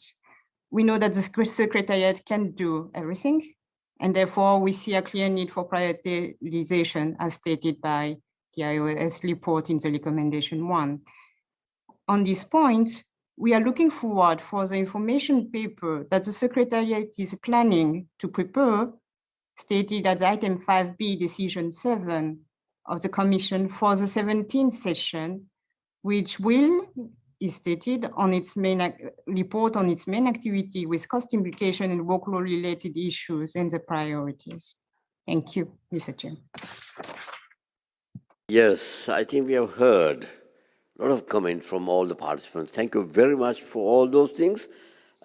We know that the Secretariat can do everything, and therefore we see a clear need for prioritization as stated by the iOS report in the recommendation 1. On this point, we are looking forward for the information paper that the Secretariat is planning to prepare, stated at item 5B, decision 7 of the Commission for the 17th session, which will, is stated on its main report on its main activity with cost implication and workload related issues and the priorities. Thank you, Mr. Chair. Yes, I think we have heard a lot of comment from all the participants. Thank you very much for all those things.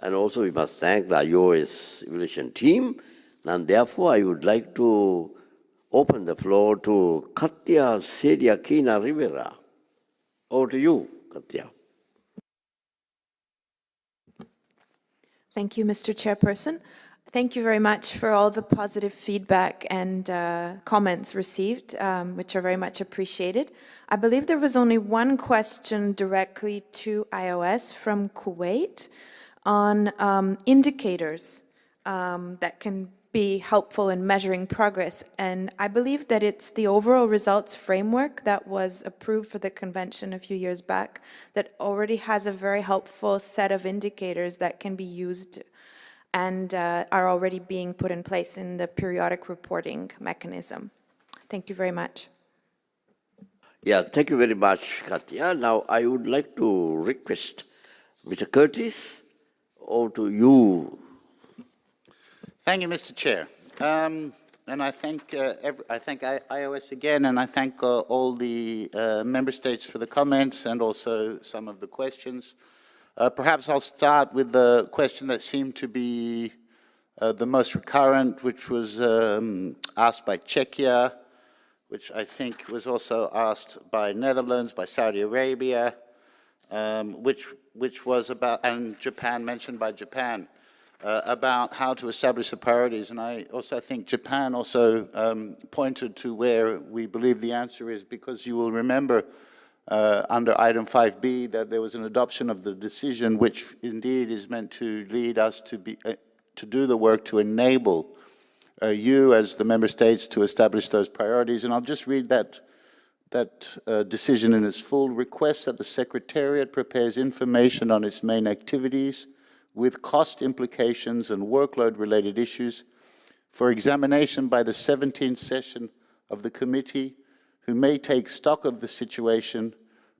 And also we must thank the iOS evaluation team. And therefore I would like to open the floor to Katya Sedia Kina Rivera. Over to you, Katya. Thank you, Mr. Chairperson. Thank you very much for all the positive feedback and comments received, which are very much appreciated. I believe there was only one question directly to iOS from Kuwait on indicators that can be helpful in measuring progress. And I believe that it's the overall results framework that was approved for the convention a few years back that already has a very helpful set of indicators that can be used and are already being put in place in the periodic reporting mechanism. Thank you very much. Yeah, thank you very much, Katya. Now I would like to request Mr. Curtis, over to you. Thank you, Mr. Chair. And I thank iOS again, and I thank all the member states for the comments and also some of the questions. Perhaps I'll start with the question that seemed to be the most recurrent, which was asked by Czechia, which I think was also asked by Netherlands, by Saudi Arabia, which was about, and Japan, mentioned by Japan, about how to establish the priorities. And I also think Japan also pointed to where we believe the answer is, because you will remember under item 5B that there was an adoption of the decision, which indeed is meant to lead us to do the work to enable you as the member states to establish those priorities. And I'll just read that decision in its full. Request that the Secretariat prepares information on its main activities with cost implications and workload-related issues for examination by the 17th session of the committee, who may take stock of the situation,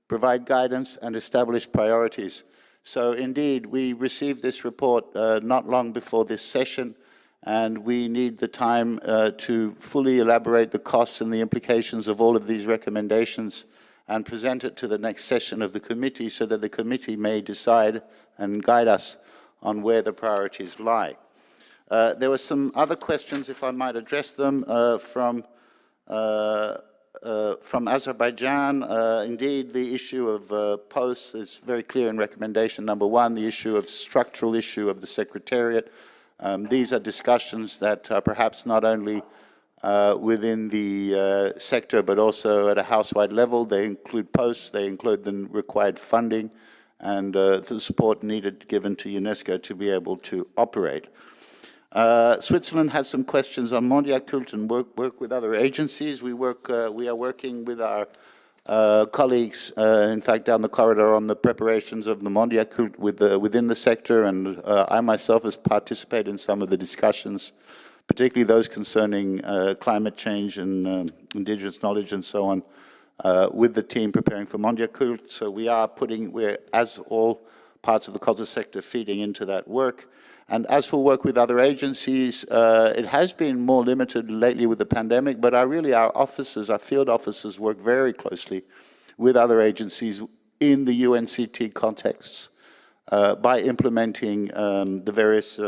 provide guidance, and establish priorities. So indeed, we received this report not long before this session, and we need the time to fully elaborate the costs and the implications of all of these recommendations and present it to the next session of the committee so that the committee may decide and guide us on where the priorities lie. There were some other questions, if I might address them, from Azerbaijan. Indeed, the issue of posts is very clear in recommendation number 1, the issue of structural issue of the Secretariat. These are discussions that are perhaps not only within the sector, but also at a house-wide level. They include posts, they include the required funding, and the support needed given to UNESCO to be able to operate. Switzerland has some questions on Mondiacult and work with other agencies. We are working with our colleagues, in fact, down the corridor on the preparations of the Mondiacult within the sector, and I myself has participated in some of the discussions, particularly those concerning climate change and indigenous knowledge and so on, with the team preparing for Mondiacult. So we're, as all parts of the culture sector, feeding into that work. And as for work with other agencies, it has been more limited lately with the pandemic, but our officers, our field officers, work very closely with other agencies in the UNCT contexts by implementing the various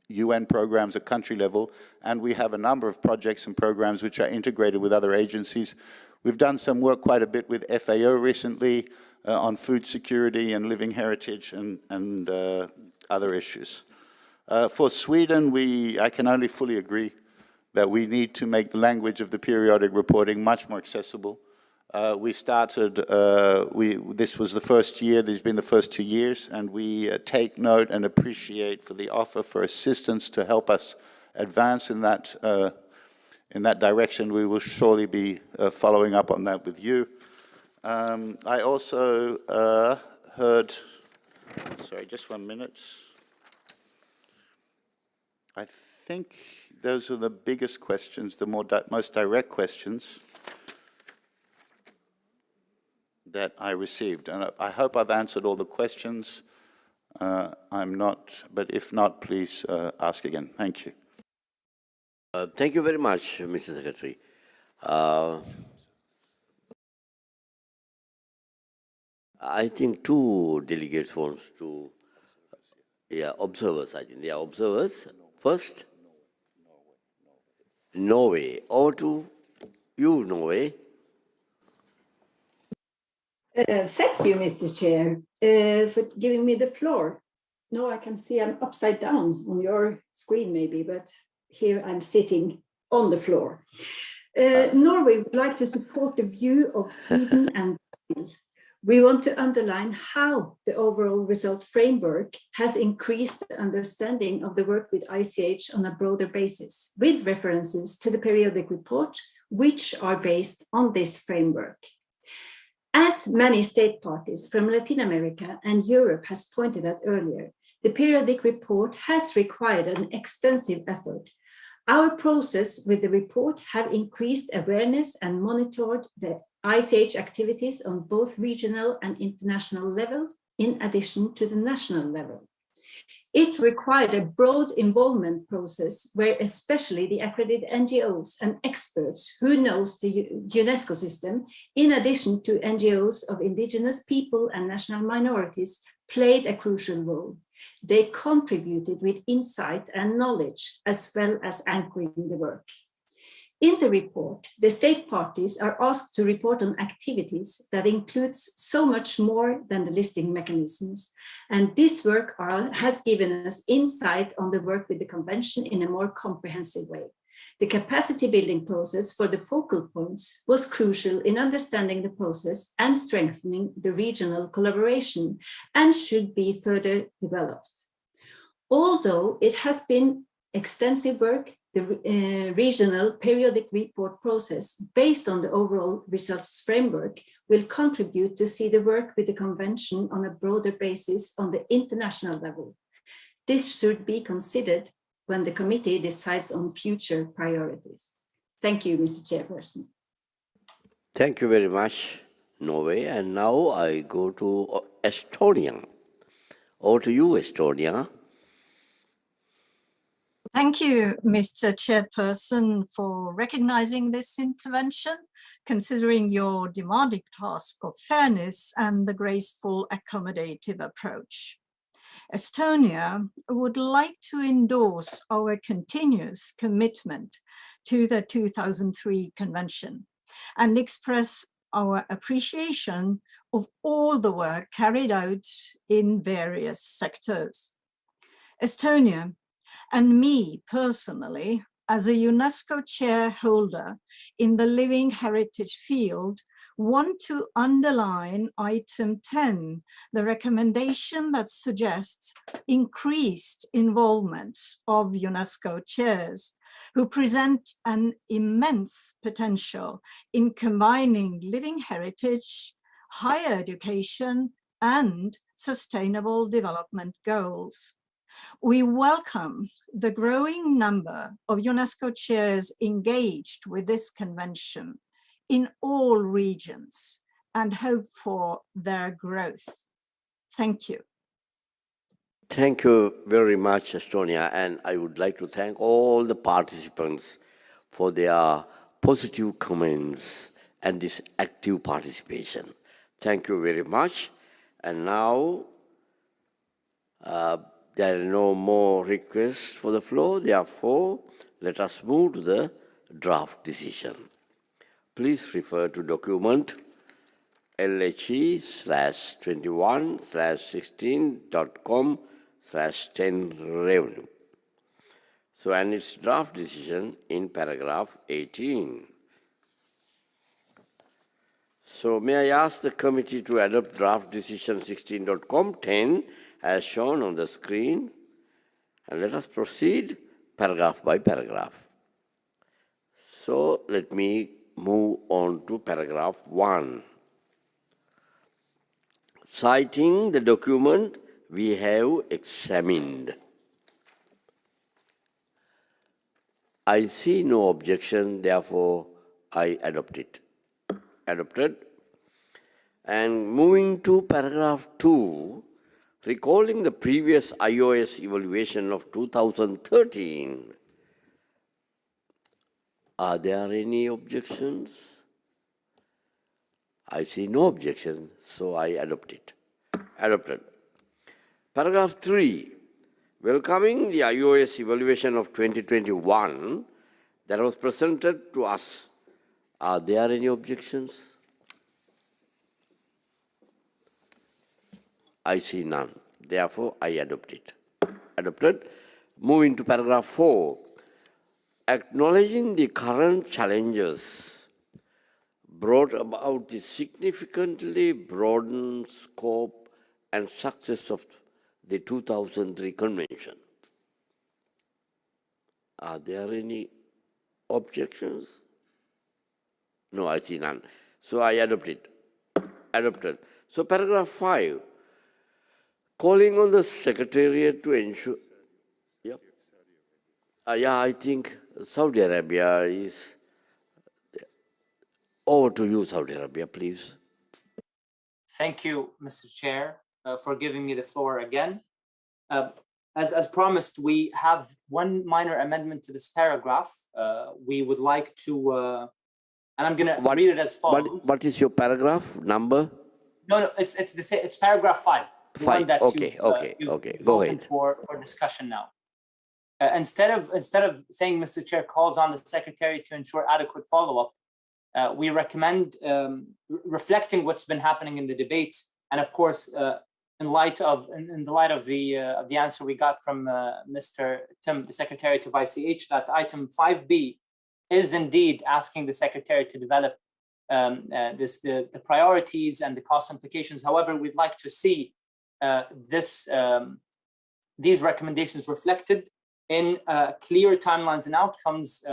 UN programs at country level, and we have a number of projects and programs which are integrated with other agencies. We've done some work quite a bit with FAO recently on food security and living heritage and other issues. For Sweden, I can only fully agree that we need to make the language of the periodic reporting much more accessible. We started, this was the first year, these have been the first 2 years, and we take note and appreciate for the offer for assistance to help us advance in that direction. We will surely be following up on that with you. I also heard, sorry, just 1 minute. I think those are the biggest questions, the most direct questions that I received. And I hope I've answered all the questions. I'm not, but if not, please ask again. Thank you. Thank you very much, Mr. Secretary. I think 2 delegates want to, observers, I think they are observers. First, Norway. Over to you, Norway. Thank you, Mr. Chair, for giving me the floor. No, I can see I'm upside down on your screen maybe, but here I'm sitting on the floor. Norway would like to support the view of Sweden and Brazil. We want to underline how the overall result framework has increased the understanding of the work with ICH on a broader basis, with references to the periodic report, which are based on this framework. As many state parties from Latin America and Europe has pointed out earlier, the periodic report has required an extensive effort, Our process with the report have increased awareness and monitored the ICH activities on both regional and international level, in addition to the national level. It required a broad involvement process where especially the accredited NGOs and experts who knows the UNESCO system, in addition to NGOs of indigenous people and national minorities, played a crucial role. They contributed with insight and knowledge, as well as anchoring the work. In the report, the state parties are asked to report on activities that includes so much more than the listing mechanisms. And this work has given us insight on the work with the convention in a more comprehensive way. The capacity building process for the focal points was crucial in understanding the process and strengthening the regional collaboration, and should be further developed. Although it has been extensive work, the regional periodic report process, based on the overall results framework, will contribute to see the work with the convention on a broader basis on the international level. This should be considered when the committee decides on future priorities. Thank you, Mr. Chairperson. Thank you very much, Norway. And now I go to Estonia. Over to you, Estonia. Thank you, Mr. Chairperson, for recognizing this intervention, considering your demanding task of fairness and the graceful accommodative approach. Estonia would like to endorse our continuous commitment to the 2003 Convention and express our appreciation of all the work carried out in various sectors. Estonia, and me personally, as a UNESCO chairholder in the living heritage field, want to underline item 10, the recommendation that suggests increased involvement of UNESCO chairs, who present an immense potential in combining living heritage, higher education, and sustainable development goals. We welcome the growing number of UNESCO chairs engaged with this convention in all regions and hope for their growth. Thank you. Thank you very much, Estonia. And I would like to thank all the participants for their positive comments and this active participation. Thank you very much. And now, there are no more requests for the floor. Therefore, let us move to the draft decision. Please refer to document LHE/21/16.com/10 revenue. So, and its draft decision in paragraph 18. So, may I ask the committee to adopt draft decision 16.com/10 as shown on the screen, and let us proceed paragraph by paragraph. So let me move on to paragraph 1. Citing the document we have examined. I see no objection, therefore I adopt it. Adopted. And moving to paragraph 2, recalling the previous IOS evaluation of 2013, are there any objections? I see no objection, so I adopt it. Adopted. Paragraph 3, welcoming the IOS evaluation of 2021 that was presented to us. Are there any objections? I see none. Therefore, I adopt it. Adopted. Moving to paragraph 4. Acknowledging the current challenges brought about the significantly broadened scope and success of the 2003 Convention. Are there any objections? No, I see none. So I adopt it. Adopted. So paragraph 5. Calling on the Secretariat to ensure, yeah, I think Saudi Arabia is over to you, Saudi Arabia, please. Thank you, Mr. Chair, for giving me the floor again. As promised, we have one minor amendment to this paragraph. We would like to, and I'm going to read it as follows. What is your paragraph number? No, it's paragraph 5. The one that okay. Go ahead. For discussion now. Instead of saying, Mr. Chair calls on the Secretary to ensure adequate follow-up, we recommend reflecting what's been happening in the debate, and of course, in the light of the answer we got from Mr. Tim, the Secretary to ICH, that item 5B is indeed asking the Secretary to develop the priorities and the cost implications. However, we'd like to see these recommendations reflected in clear timelines and outcomes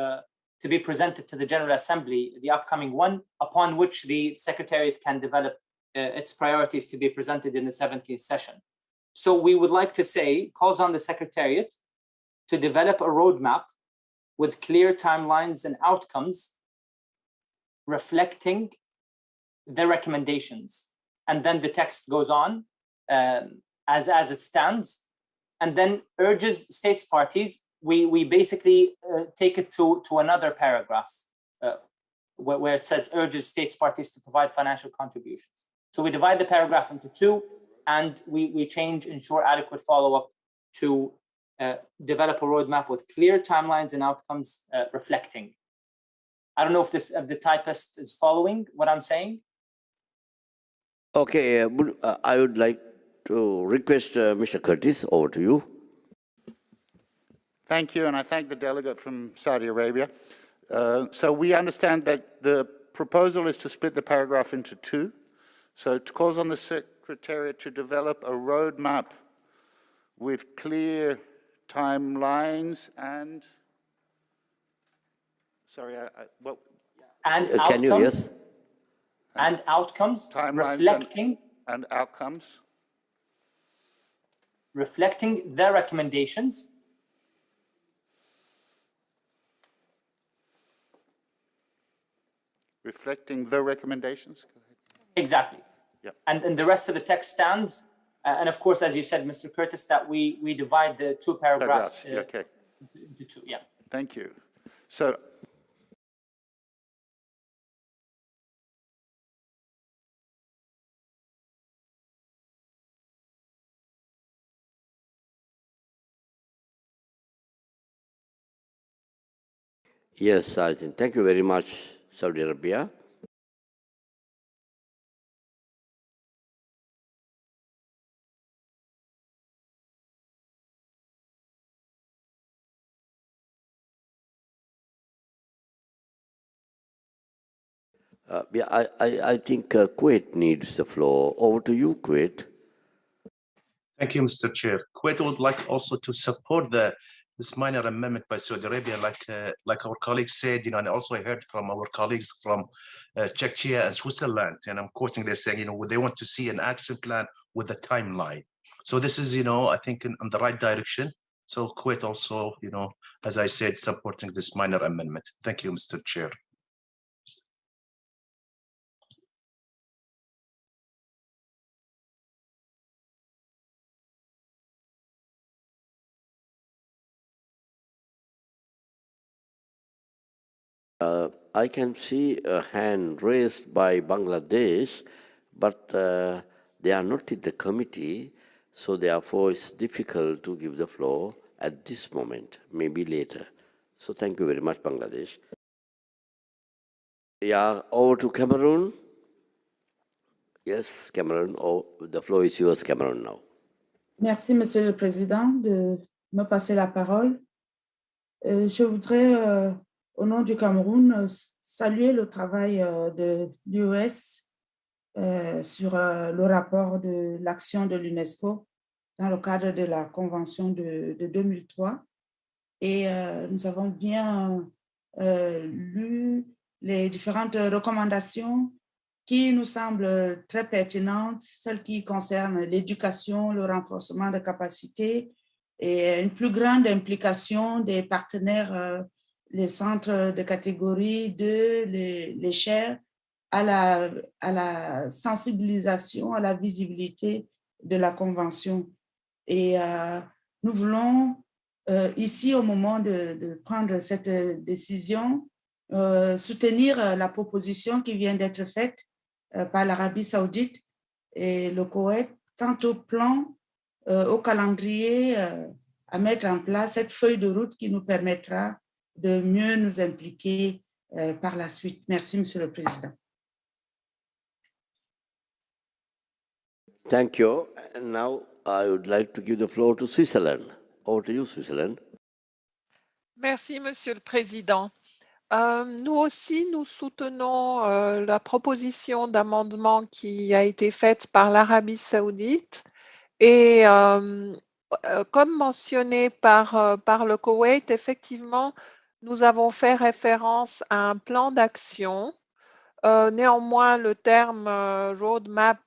to be presented to the General Assembly, the upcoming one, upon which the Secretariat can develop its priorities to be presented in the 17th session. So we would like to say, calls on the Secretariat to develop a roadmap with clear timelines and outcomes reflecting the recommendations. And then the text goes on as it stands, and then urges states parties. We basically take it to another paragraph where it says urges states parties to provide financial contributions. So we divide the paragraph into two, and we change ensure adequate follow-up to develop a roadmap with clear timelines and outcomes reflecting. I don't know if the typist is following what I'm saying. Okay, I would like to request Mr. Curtis, over to you. Thank you, and I thank the delegate from Saudi Arabia. So we understand that the proposal is to split the paragraph into two. So it calls on the Secretariat to develop a roadmap with clear timelines and, sorry, and can outcomes, you, yes? And outcomes timelines reflecting and outcomes. Reflecting their recommendations. Reflecting the recommendations? Exactly. Yep. And the rest of the text stands. And of course, as you said, Mr. Curtis, that we divide the two paragraphs okay. into two. Yeah. Thank you. So yes, I think. Thank you very much, Saudi Arabia. I think Kuwait needs the floor. Over to you, Kuwait. Thank you, Mr. Chair. Kuwait would like also to support this minor amendment by Saudi Arabia, like our colleagues said, and also I heard from our colleagues from Czechia and Switzerland, and I'm quoting, they're saying, they want to see an action plan with a timeline. So this is, I think in the right direction. So Kuwait also, as I said, supporting this minor amendment. Thank you, Mr. Chair. I can see a hand raised by Bangladesh, but they are not in the committee, so therefore it's difficult to give the floor at this moment, maybe later. So thank you very much, Bangladesh. Yeah, over to Cameroon. Yes, Cameroon, the floor is yours, Cameroon, now. Merci, Monsieur le Président, de me passer la parole. Je voudrais, au nom du Cameroun, saluer le travail de l'UES sur le rapport de l'action de l'UNESCO dans le cadre de la Convention de 2003. Et nous avons bien lu les différentes recommandations qui nous semblent très pertinentes, celles qui concernent l'éducation, le renforcement de capacités et une plus grande implication des partenaires les centres de catégorie 2, les chaires, à la sensibilisation, à la visibilité de la Convention. Et nous voulons, ici, au moment de prendre cette décision, soutenir la proposition qui vient d'être faite par l'Arabie saoudite et le Koweït quant au plan, au calendrier à mettre en place, cette feuille de route qui nous permettra de mieux nous impliquer par la suite. Merci, Monsieur le Président. Thank you. And now I would like to give the floor to Switzerland. Over to you, Switzerland. Merci, Monsieur le Président. Nous aussi, nous soutenons la proposition d'amendement qui a été faite par l'Arabie saoudite et comme mentionné par le Koweït, effectivement, nous avons fait référence à un plan d'action. Néanmoins, le terme roadmap,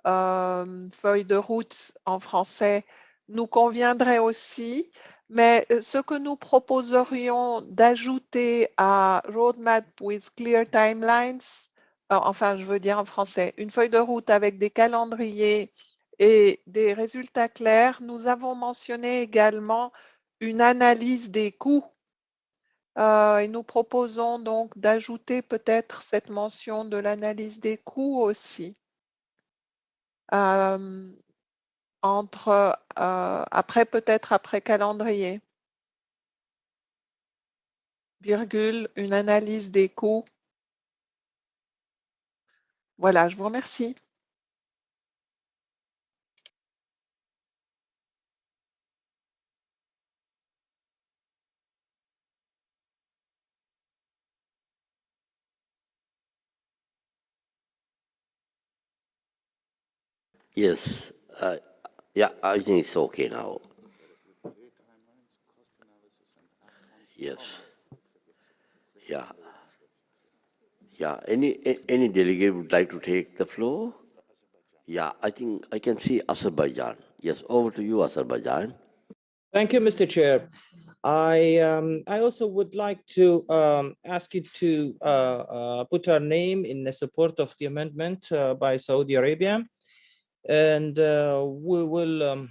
feuille de route en français, nous conviendrait aussi. Mais ce que nous proposerions d'ajouter à Roadmap with Clear Timelines, enfin, je veux dire en français, une feuille de route avec des calendriers et des résultats clairs, nous avons mentionné également une analyse des coûts. Et nous proposons donc d'ajouter peut-être cette mention de l'analyse des coûts aussi. Peut-être après calendrier, virgule, une analyse des coûts. Voilà, je vous remercie. Yes. Yeah, I think it's okay now. Yes. Yeah. Yeah. Any delegate would like to take the floor? Yeah, I think I can see Azerbaijan. Yes, over to you, Azerbaijan. Thank you, Mr. Chair. I also would like to ask you to put our name in the support of the amendment by Saudi Arabia, and we will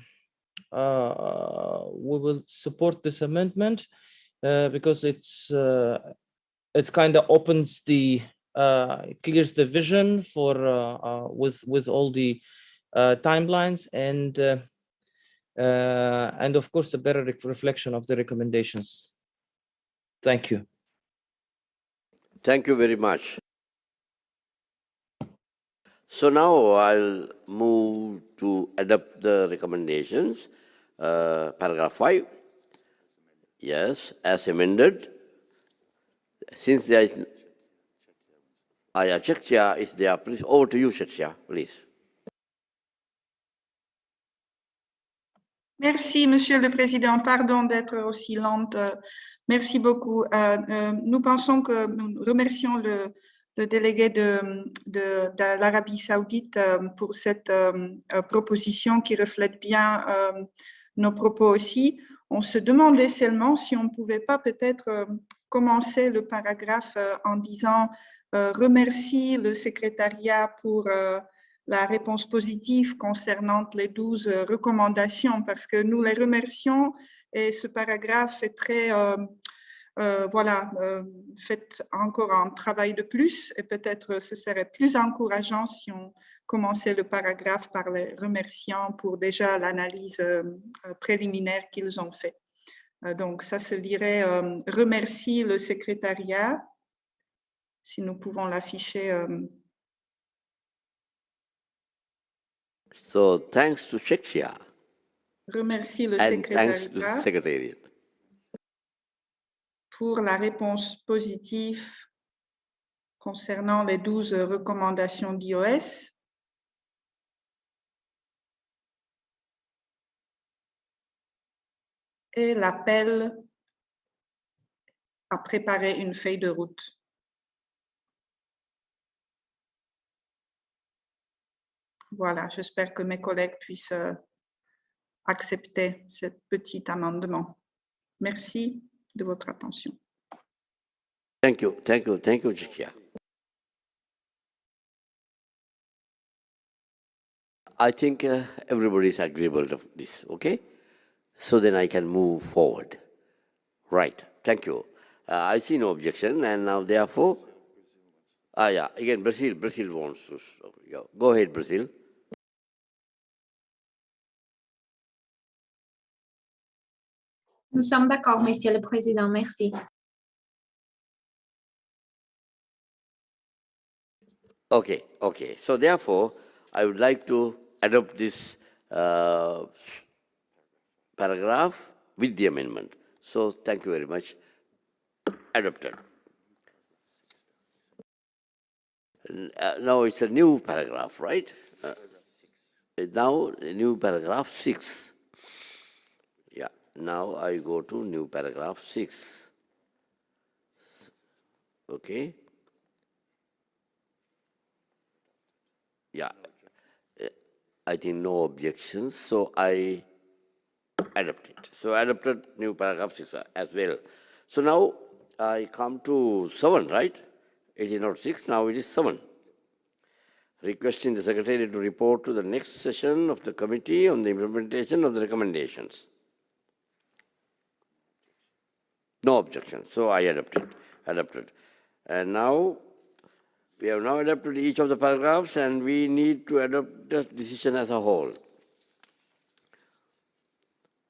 support this amendment because it's kind of opens the clears the vision for with all the timelines and of course a better reflection of the recommendations. Thank you. Thank you very much. So now I'll move to adopt the recommendations. Paragraph 5. Yes, as amended. Since there is Czechia is there, please. Over to you, Czechia, please. Merci, Monsieur le Président. Pardon d'être aussi lente. Merci beaucoup. Nous pensons que nous remercions le délégué de l'Arabie saoudite pour cette proposition qui reflète bien nos propos aussi. On se demandait seulement si on ne pouvait pas peut-être commencer le paragraphe en disant remercie le secrétariat pour la réponse positive concernant les 12 recommandations, parce que nous les remercions et ce paragraphe est très, fait encore un travail de plus et peut-être ce serait plus encourageant si on commençait le paragraphe par les remerciants pour déjà l'analyse préliminaire qu'ils ont fait. Donc ça se dirait remercie le secrétariat, si nous pouvons l'afficher. So thanks to Czechia. Remercie le secrétariat pour la réponse positive concernant les 12 recommandations d'iOS. Et l'appel à préparer une feuille de route. Voilà, j'espère que mes collègues puissent accepter ce petit amendement. Merci de votre attention. Thank you, Chikia. I think everybody is agreeable to this, okay? So then I can move forward. Right, thank you. I see no objection, and now therefore, yeah, again, Brazil wants to, go ahead, Brazil. Nous sommes d'accord, Monsieur le Président. Merci. Okay. So therefore, I would like to adopt this paragraph with the amendment. So thank you very much. Adopted. Now it's a new paragraph, right? Now a new paragraph 6. Yeah. Now I go to new paragraph 6. Okay. Yeah. I think no objections, so I adopt it. So adopted new paragraph 6 as well. So now I come to 7, right? It is not 6, now it is 7. Requesting the Secretary to report to the next session of the committee on the implementation of the recommendations. No objection, so I adopted. And now, we have now adopted each of the paragraphs and we need to adopt the decision as a whole.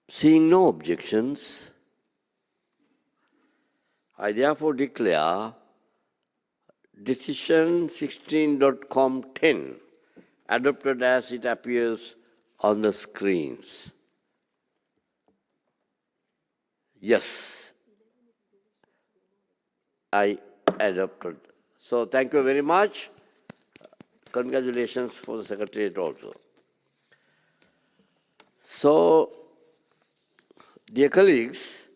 Seeing no objections, I therefore declare decision 16.com10 adopted as it appears on the screens. Yes, I adopted. So thank you very much. Congratulations for the Secretariat also. So, dear colleagues,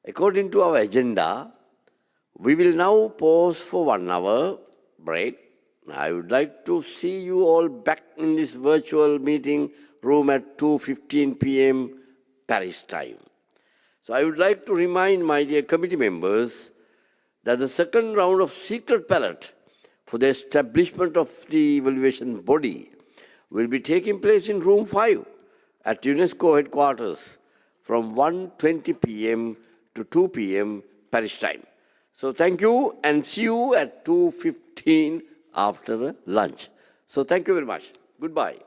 according to our agenda, we will now pause for 1 hour break. I would like to see you all back in this virtual meeting room at 2:15 p.m. Paris time. So I would like to remind my dear committee members that the second round of secret ballot for the establishment of the evaluation body will be taking place in room 5 at UNESCO headquarters from 1:20 p.m. to 2 p.m. Paris time. So thank you and see you at 2:15 after lunch. So thank you very much. Goodbye.